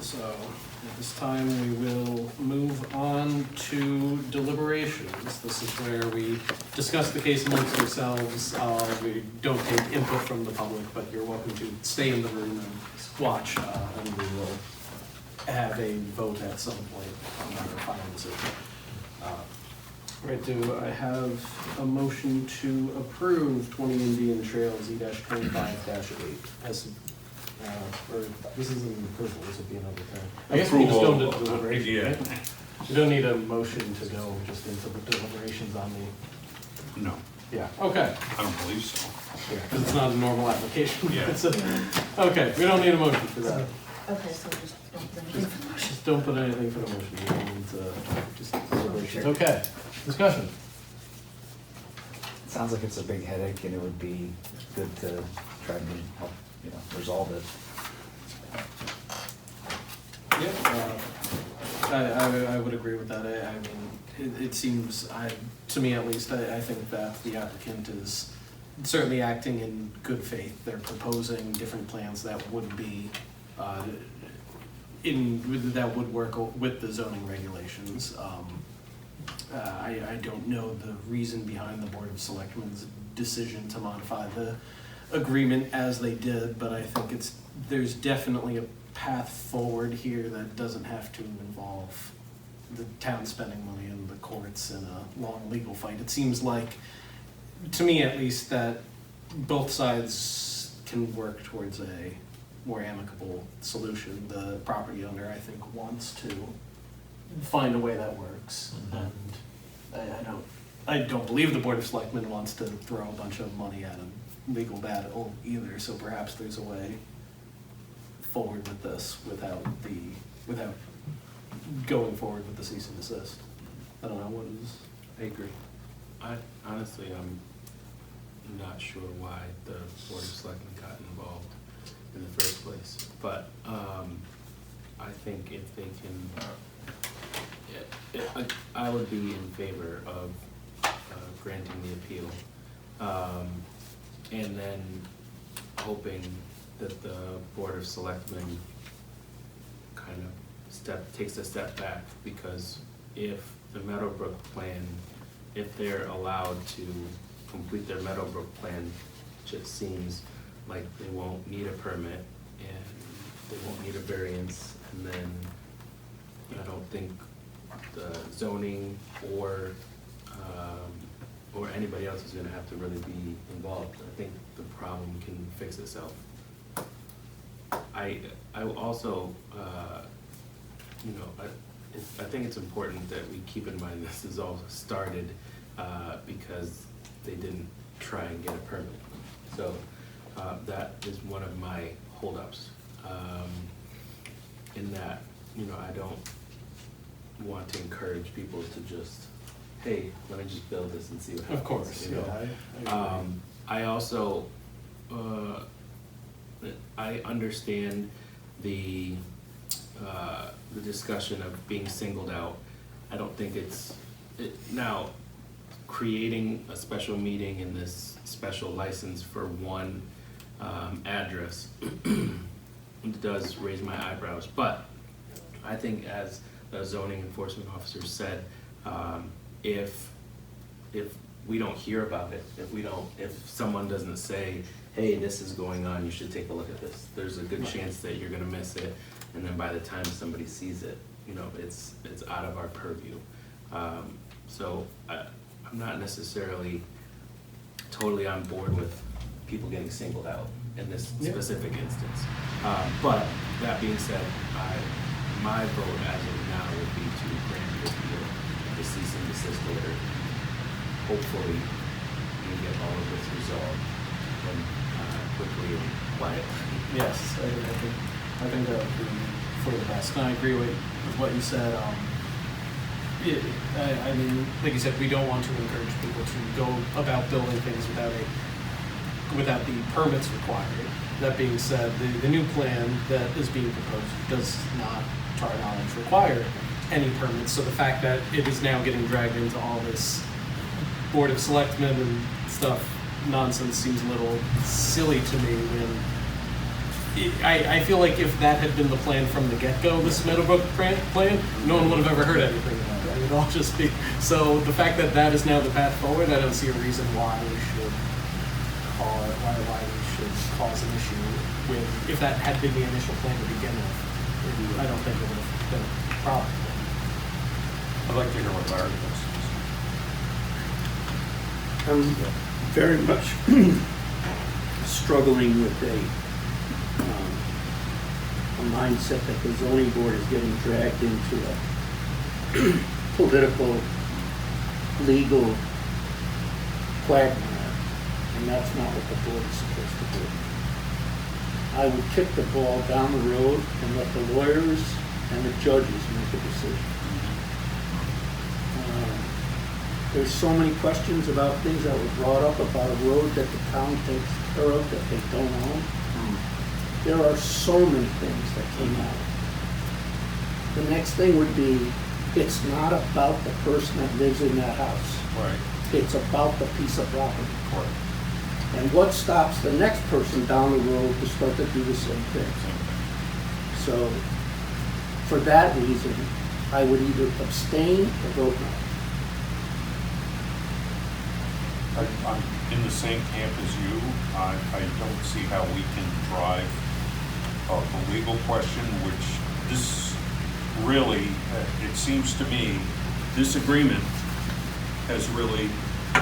Speaker 1: So at this time, we will move on to deliberations. This is where we discuss the case amongst ourselves. We don't take input from the public, but you're welcome to stay in the room and watch, and we will have a vote at some point on our final decision. Right, do I have a motion to approve 20 Indian Trail Z-25-8 as or this isn't an approval, this would be another thing. I guess we just go into deliberations,
Speaker 2: Yeah.
Speaker 1: right? We don't need a motion to go just into the deliberations on the,
Speaker 2: No,
Speaker 1: yeah, okay.
Speaker 2: I don't believe so.
Speaker 1: Yeah, because it's not a normal application.
Speaker 2: Yeah.
Speaker 1: It's okay, we don't need a motion for that.
Speaker 7: Okay, so just don't put anything for motion.
Speaker 1: Just don't put anything for the motion, we don't need to, just deliberations. Okay, discussion.
Speaker 6: Sounds like it's a big headache, and it would be good to try and help, you know, resolve it.
Speaker 1: Yeah, I would agree with that. I mean, it seems, to me at least, I think that the applicant is
Speaker 5: certainly acting in good faith. They're proposing different plans that would be, that would work with the zoning regulations. I don't know the reason behind the Board of Selectmen's decision to modify the agreement as they did, but I think there's definitely a path forward here that doesn't have to involve the town spending money in the courts in a long legal fight. It seems like, to me at least, that both sides can work towards a more amicable solution. The property owner, I think, wants to find a way that works, and I don't believe the Board of Selectmen wants to throw a bunch of money at a legal battle either, so perhaps there's a way forward with this without going forward with the cease and desist. I don't know, I agree.
Speaker 4: Honestly, I'm not sure why the Board of Selectmen got involved in the first place, but I think if they can, I would be in favor of granting the appeal, and then hoping that the Board of Selectmen kind of takes a step back, because if the Meadowbrook plan, if they're allowed to complete their Meadowbrook plan, just seems like they won't need a permit and they won't need a variance, and then I don't think the zoning or anybody else is gonna have to really be involved. I think the problem can fix itself. I also, I think it's important that we keep in mind this is all started because they didn't try and get a permit. So that is one of my holdups. In that, I don't want to encourage people to just, hey, let me just build this and see what happens.
Speaker 5: Of course,
Speaker 4: you know?
Speaker 5: yeah. I agree.
Speaker 4: I also, I understand the discussion of being singled out. I don't think now, creating a special meeting and this special license for one address does raise my eyebrows, but I think, as the zoning enforcement officer said, if we don't hear about it, if someone doesn't say, hey, this is going on, you should take a look at this, there's a good chance that you're gonna miss it, and then by the time somebody sees it, it's out of our purview. So I'm not necessarily totally on board with people getting singled out in this specific instance. But that being said, my vote as of now would be to grant the appeal, the cease and desist order. Hopefully, we get all of this resolved quickly and quietly.
Speaker 5: Yes, I think that would be for the best. And I agree with what you said. I mean, like you said, we don't want to encourage people to go about building things without the permits required. That being said, the new plan that is being proposed does not, to our knowledge, require any permits. So the fact that it is now getting dragged into all this Board of Selectmen and stuff nonsense seems a little silly to me. When I feel like if that had been the plan from the get-go, this Meadowbrook plan, no one would have ever heard anything about it. It would all just be, so the fact that that is now the path forward, I don't see a reason why we should why we should cause an issue with, if that had been the initial plan to begin with. I don't think it would have been a problem.
Speaker 2: I'd like to hear what Larry has.
Speaker 8: I'm very much struggling with a mindset that the zoning board is getting dragged into a political, legal quagmire, and that's not what the board is supposed to do. I would kick the ball down the road and let the lawyers and the judges make a decision. There's so many questions about things that were brought up about a road that the town takes care of that they don't own. There are so many things that came out. The next thing would be, it's not about the person that lives in that house.
Speaker 2: Right.
Speaker 8: It's about the piece of property.
Speaker 2: Correct.
Speaker 8: And what stops the next person down the road to start to do the same thing? So, for that reason, I would either abstain or vote no.
Speaker 2: I'm in the same camp as you. I don't see how we can drive the legal question, which this really, it seems to me, this agreement has really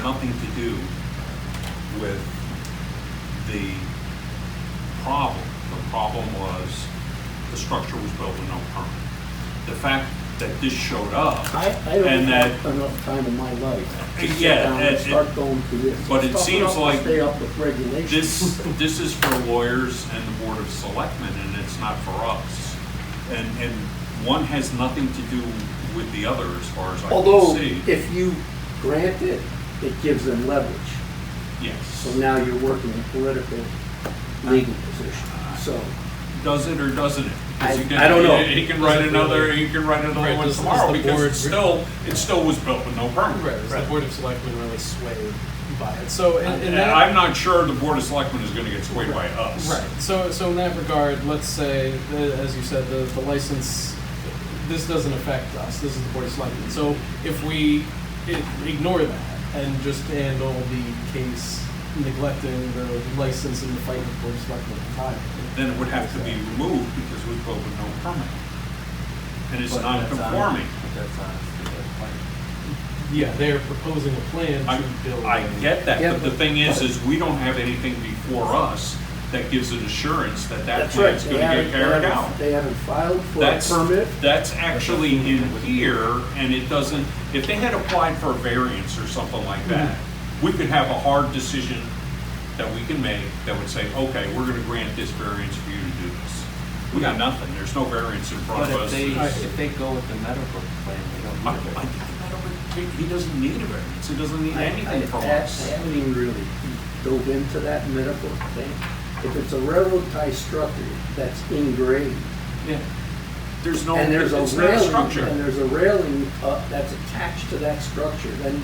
Speaker 2: nothing to do with the problem. The problem was the structure was built with no permit. The fact that this showed up,
Speaker 8: I don't
Speaker 2: and that,
Speaker 8: have enough time in my life to sit
Speaker 2: Yeah,
Speaker 8: down and
Speaker 2: it-
Speaker 8: start going through this.
Speaker 2: but it
Speaker 8: Tough
Speaker 2: seems
Speaker 8: enough to
Speaker 2: like
Speaker 8: stay up with regulations.
Speaker 2: this is for lawyers and the Board of Selectmen, and it's not for us. And one has nothing to do with the other as far as I
Speaker 8: Although,
Speaker 2: can see.
Speaker 8: if you grant it, it gives them leverage.
Speaker 2: Yes.
Speaker 8: So now you're working in political, legal position. So,
Speaker 2: Does it or doesn't it? 'Cause he can-
Speaker 8: I don't know.
Speaker 2: He can write another
Speaker 1: Right,
Speaker 2: one
Speaker 1: does
Speaker 2: tomorrow,
Speaker 1: the
Speaker 2: because
Speaker 1: board-
Speaker 2: it still was built with no permit.
Speaker 1: Right, is the Board of Selectmen really swayed by it? So, in
Speaker 2: And
Speaker 1: that.
Speaker 2: I'm not sure the Board of Selectmen is gonna get swayed by us.
Speaker 1: Right, so in that regard, let's say, as you said, the license, this doesn't affect us, this is the Board of Selectmen. So if we ignore that and just handle the case neglecting the license and the fight with the Board of Selectmen entirely.
Speaker 2: Then it would have to be removed because it was built with no permit. And it's
Speaker 4: But that's
Speaker 2: non-conforming.
Speaker 4: That's honest.
Speaker 1: Yeah, they're proposing a plan
Speaker 2: I,
Speaker 1: to build.
Speaker 2: I get that,
Speaker 8: Yeah,
Speaker 2: but the thing is we don't have anything before us that gives an assurance that that
Speaker 8: that's right.
Speaker 2: plan's gonna get carried out.
Speaker 8: They haven't filed for a
Speaker 2: That's,
Speaker 8: permit.
Speaker 2: that's actually in here, and it doesn't, if they had applied for a variance or something like that, we could have a hard decision that we can make that would say, okay, we're gonna grant this variance for you to do this. We got nothing, there's no variance in front
Speaker 4: But
Speaker 2: of us.
Speaker 4: if they go with the medical plan, they don't
Speaker 2: I
Speaker 4: need it.
Speaker 2: think he doesn't need a variance, he doesn't need anything from
Speaker 8: I
Speaker 2: us.
Speaker 8: haven't even really dove into that medical thing. If it's a railroad tie structure that's in grade,
Speaker 2: Yeah. There's no,
Speaker 8: and there's a
Speaker 2: it's not a
Speaker 8: railing,
Speaker 2: structure.
Speaker 8: and there's a railing that's attached to that structure, then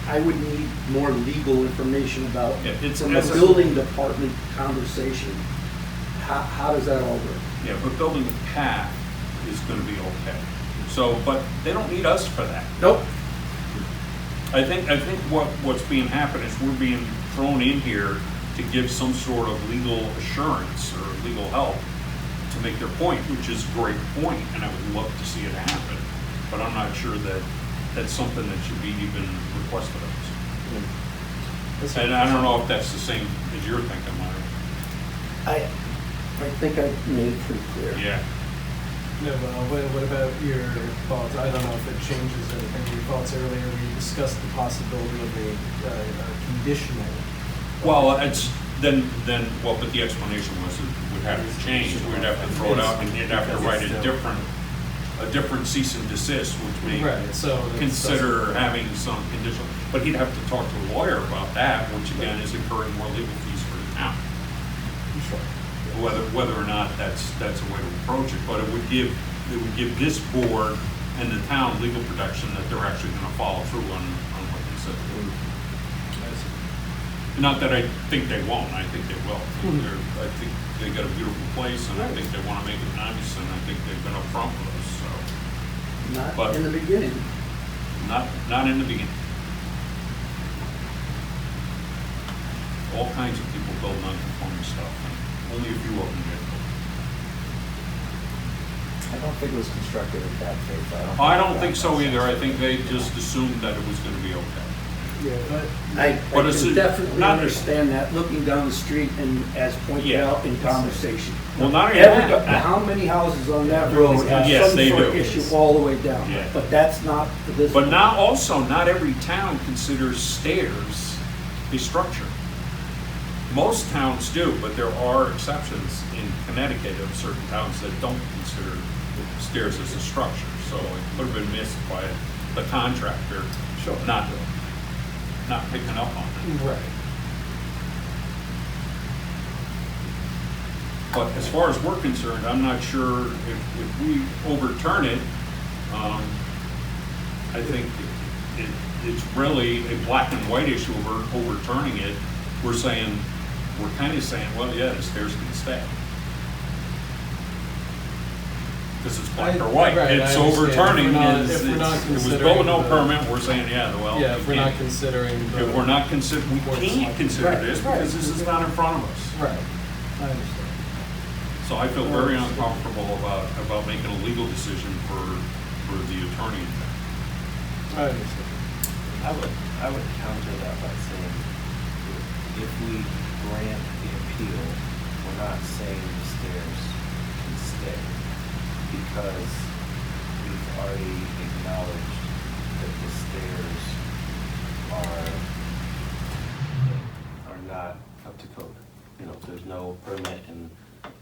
Speaker 8: I would need more legal information about,
Speaker 2: Yeah, it's-
Speaker 8: from a
Speaker 2: as a-
Speaker 8: building department conversation, how does that all work?
Speaker 2: Yeah, but building a path is gonna be okay. So, but they don't need us for that.
Speaker 8: Nope.
Speaker 2: I think what's being happened is we're being thrown in here to give some sort of legal assurance or legal help to make their point, which is a great point, and I would love to see it happen. But I'm not sure that that's something that should be even requested of us. And I don't know if that's the same as you're thinking, Larry.
Speaker 8: I think I made it pretty clear.
Speaker 2: Yeah.
Speaker 1: No, what about your thoughts? I don't know if it changes anything. Your thoughts earlier, we discussed the possibility of a conditional.
Speaker 2: Well, it's, then, well, but the explanation was it would have to change. We'd have to throw it out, and you'd have to write a different cease and desist, which may
Speaker 1: Right, so. that's-
Speaker 2: consider having some conditional, but he'd have to talk to a lawyer about that, which again is incurring more legal fees for the town.
Speaker 1: Sure.
Speaker 2: Whether or not that's a way to approach it, but it would give this board and the town legal protection that they're actually gonna follow through on what they said. Not that I think they won't, I think they will. I think they got a beautiful place, and I think they wanna make it nice, and I think they've been upfront with us, so.
Speaker 8: Not
Speaker 2: But-
Speaker 8: in the beginning.
Speaker 2: Not in the beginning. All kinds of people build non-conforming stuff, and only a few of them get
Speaker 6: I don't think it was constructed in bad faith.
Speaker 2: built. I don't think so either, I think they just assumed that it was gonna be okay.
Speaker 1: Yeah, but.
Speaker 8: I
Speaker 2: But it's
Speaker 8: can definitely
Speaker 2: not-
Speaker 8: understand that, looking down the street and as pointed
Speaker 2: Yeah.
Speaker 8: out in conversation.
Speaker 2: Well, not only that.
Speaker 8: How many houses on that road have
Speaker 2: Yes,
Speaker 8: some
Speaker 2: they
Speaker 8: sort of
Speaker 2: do.
Speaker 8: issue all the way down?
Speaker 2: Yeah.
Speaker 8: But that's not for this.
Speaker 2: But
Speaker 8: one.
Speaker 2: not every town considers stairs a structure. Most towns do, but there are exceptions in Connecticut of certain towns that don't consider stairs as a structure. So it could have been missed by the contractor not picking up on it.
Speaker 1: Right.
Speaker 2: But as far as we're concerned, I'm not sure if we overturn it, I think it's really a black and white issue of overturning it, we're saying, we're kind of saying, well, yeah, the stairs can stay. Because it's black or white.
Speaker 1: Right, I
Speaker 2: It's
Speaker 1: understand.
Speaker 2: overturning,
Speaker 1: If we're not
Speaker 2: it was built
Speaker 1: considering
Speaker 2: with no
Speaker 1: the-
Speaker 2: permit, we're saying, yeah, well,
Speaker 1: Yeah,
Speaker 2: we
Speaker 1: if we're not
Speaker 2: can't.
Speaker 1: considering the.
Speaker 2: If we're not consider, we
Speaker 1: Or
Speaker 2: can't
Speaker 1: something.
Speaker 2: consider
Speaker 1: Right,
Speaker 2: this
Speaker 1: right.
Speaker 2: because this is not in front of us.
Speaker 1: Right, I understand.
Speaker 2: So I feel very uncomfortable about making a legal decision for the attorney.
Speaker 1: I understand.
Speaker 4: I would counter that by saying, if we grant the appeal, we're not saying the stairs can stay, because we've already acknowledged that the stairs are not up to code. You know, there's no permit, and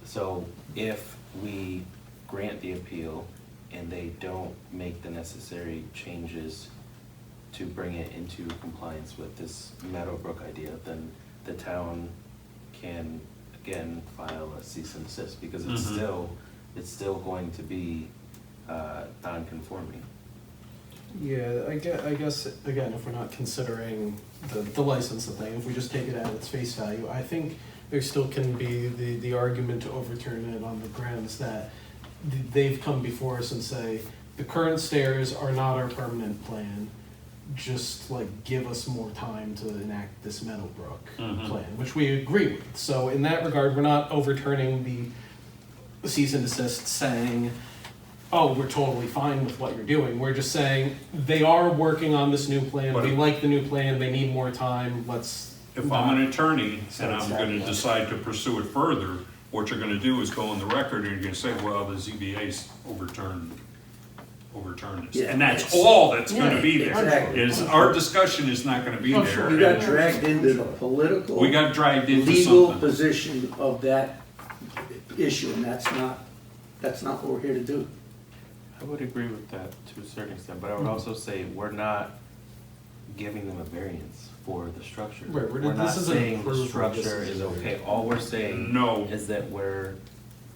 Speaker 4: so if we grant the appeal and they don't make the necessary changes to bring it into compliance with this Meadowbrook idea, then the town can again file a cease and desist, because it's
Speaker 2: Mhm.
Speaker 4: still going to be non-conforming.
Speaker 1: Yeah, I guess, again, if we're not considering the license thing, if we just take it at its face value, I think there still can be the argument to overturn it on the grounds that they've come before us and say, the current stairs are not our permanent plan, just like give us more time to enact this Meadowbrook
Speaker 2: Mhm.
Speaker 1: plan, which we agree with. So in that regard, we're not overturning the cease and desist saying, oh, we're totally fine with what you're doing. We're just saying, they are working on this new plan,
Speaker 2: But
Speaker 1: we
Speaker 2: if-
Speaker 1: like the new plan, they need more time, let's.
Speaker 2: If I'm an attorney
Speaker 1: So
Speaker 2: and I'm
Speaker 1: exactly.
Speaker 2: gonna decide to pursue it further, what you're gonna do is go on the record and you're gonna say, well, the ZBA's overturned this.
Speaker 8: Yeah,
Speaker 2: And that's
Speaker 8: it's-
Speaker 2: all that's gonna be
Speaker 8: Yeah,
Speaker 2: there.
Speaker 8: exactly.
Speaker 2: Is our discussion is not gonna be
Speaker 1: Oh,
Speaker 2: there.
Speaker 1: sure.
Speaker 8: We got
Speaker 2: and
Speaker 8: dragged into the political,
Speaker 2: We got dragged into
Speaker 8: legal
Speaker 2: something.
Speaker 8: position of that issue, and that's not what we're here to do.
Speaker 4: I would agree with that to a certain extent, but I would also say we're not giving them a variance for the structure.
Speaker 1: Right,
Speaker 4: We're not
Speaker 1: this isn't
Speaker 4: saying the
Speaker 1: approval,
Speaker 4: structure
Speaker 1: this
Speaker 4: is
Speaker 1: is-
Speaker 4: okay. All we're saying
Speaker 2: No.
Speaker 4: is that we're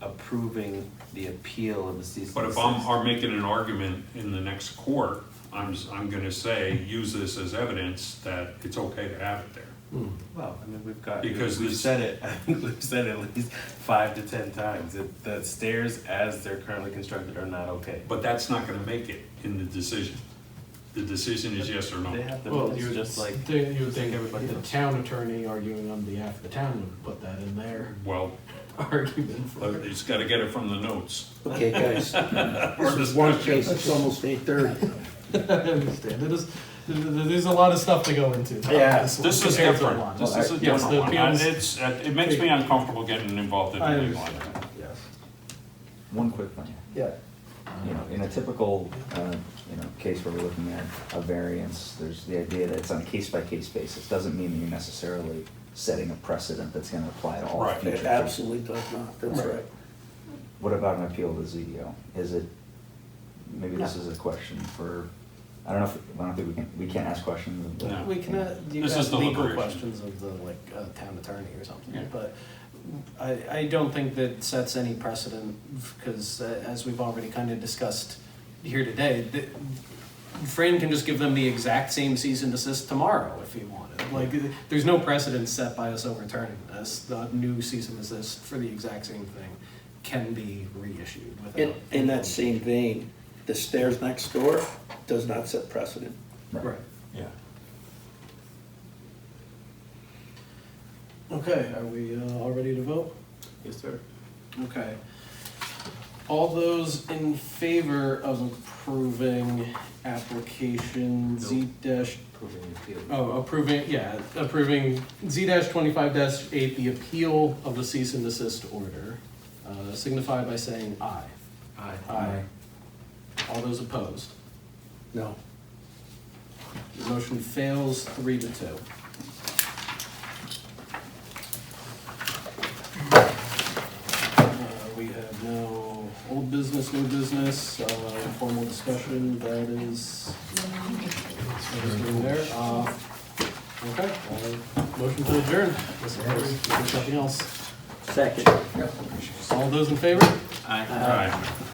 Speaker 4: approving the appeal of the cease and
Speaker 2: But if
Speaker 4: desist.
Speaker 2: I'm making an argument in the next court, I'm gonna say, use this as evidence that it's okay to have it there.
Speaker 4: Well, I mean,
Speaker 2: Because
Speaker 4: we've
Speaker 2: this-
Speaker 4: said it, I think we've said it at least 5 to 10 times, that the stairs as they're currently constructed are not okay.
Speaker 2: But that's not gonna make it in the decision. The decision is yes or no.
Speaker 4: They have the
Speaker 1: Well,
Speaker 4: minutes
Speaker 1: you
Speaker 4: just like.
Speaker 1: you would think
Speaker 4: everybody
Speaker 1: the
Speaker 4: else.
Speaker 1: town attorney arguing on behalf of the town would put that in their
Speaker 2: Well,
Speaker 1: argument for.
Speaker 2: it's gotta get it from the notes.
Speaker 8: Okay, guys,
Speaker 2: Or
Speaker 8: this is one
Speaker 2: discussion.
Speaker 8: case, it's almost 8:30.
Speaker 1: I understand, there's a lot of stuff to go into.
Speaker 8: Yeah.
Speaker 2: This is
Speaker 1: compared to
Speaker 2: different.
Speaker 1: one.
Speaker 2: This is a
Speaker 1: Yes,
Speaker 2: different
Speaker 1: the
Speaker 2: one.
Speaker 1: appeals-
Speaker 2: It makes me uncomfortable getting involved in
Speaker 1: I
Speaker 2: a legal
Speaker 1: understand.
Speaker 2: item.
Speaker 1: Yes.
Speaker 6: One quick thing.
Speaker 1: Yeah.
Speaker 6: You know, in a typical, case where we're looking at a variance, there's the idea that it's on a case-by-case basis. Doesn't mean that you're necessarily setting a precedent that's gonna apply to all
Speaker 2: Right.
Speaker 6: future
Speaker 8: It
Speaker 6: cases.
Speaker 8: absolutely does not, that's right.
Speaker 6: What about an appeal to ZDO? Is it, maybe this is a question for, I don't think we can't ask questions of the.
Speaker 2: No.
Speaker 1: We can, you
Speaker 2: This
Speaker 1: ask
Speaker 2: is
Speaker 1: legal
Speaker 2: deliberation.
Speaker 1: questions of the, town attorney or something,
Speaker 2: Yeah.
Speaker 1: but I don't think that sets any precedent, because as we've already kind of discussed here today, Fran can just give them the exact same cease and desist tomorrow if he wanted. Like, there's no precedent set by us overturning this. The new cease and desist for the exact same thing can be reissued without.
Speaker 8: In that same vein, the stairs next door does not set precedent.
Speaker 1: Right.
Speaker 2: Yeah.
Speaker 1: Okay, are we all ready to vote?
Speaker 4: Yes, sir.
Speaker 1: Okay. All those in favor of approving application Z dash,
Speaker 4: Approving the appeal.
Speaker 1: approving Z-25-8, the appeal of the cease and desist order, signify by saying aye.
Speaker 4: Aye.
Speaker 1: Aye. All those opposed?
Speaker 8: No.
Speaker 1: The motion fails 3-2. We have no old business, new business, informal discussion, that is there. Okay, motion to adjourn, there's nothing else.
Speaker 8: Second.
Speaker 1: All those in favor?
Speaker 4: Aye.
Speaker 2: All right.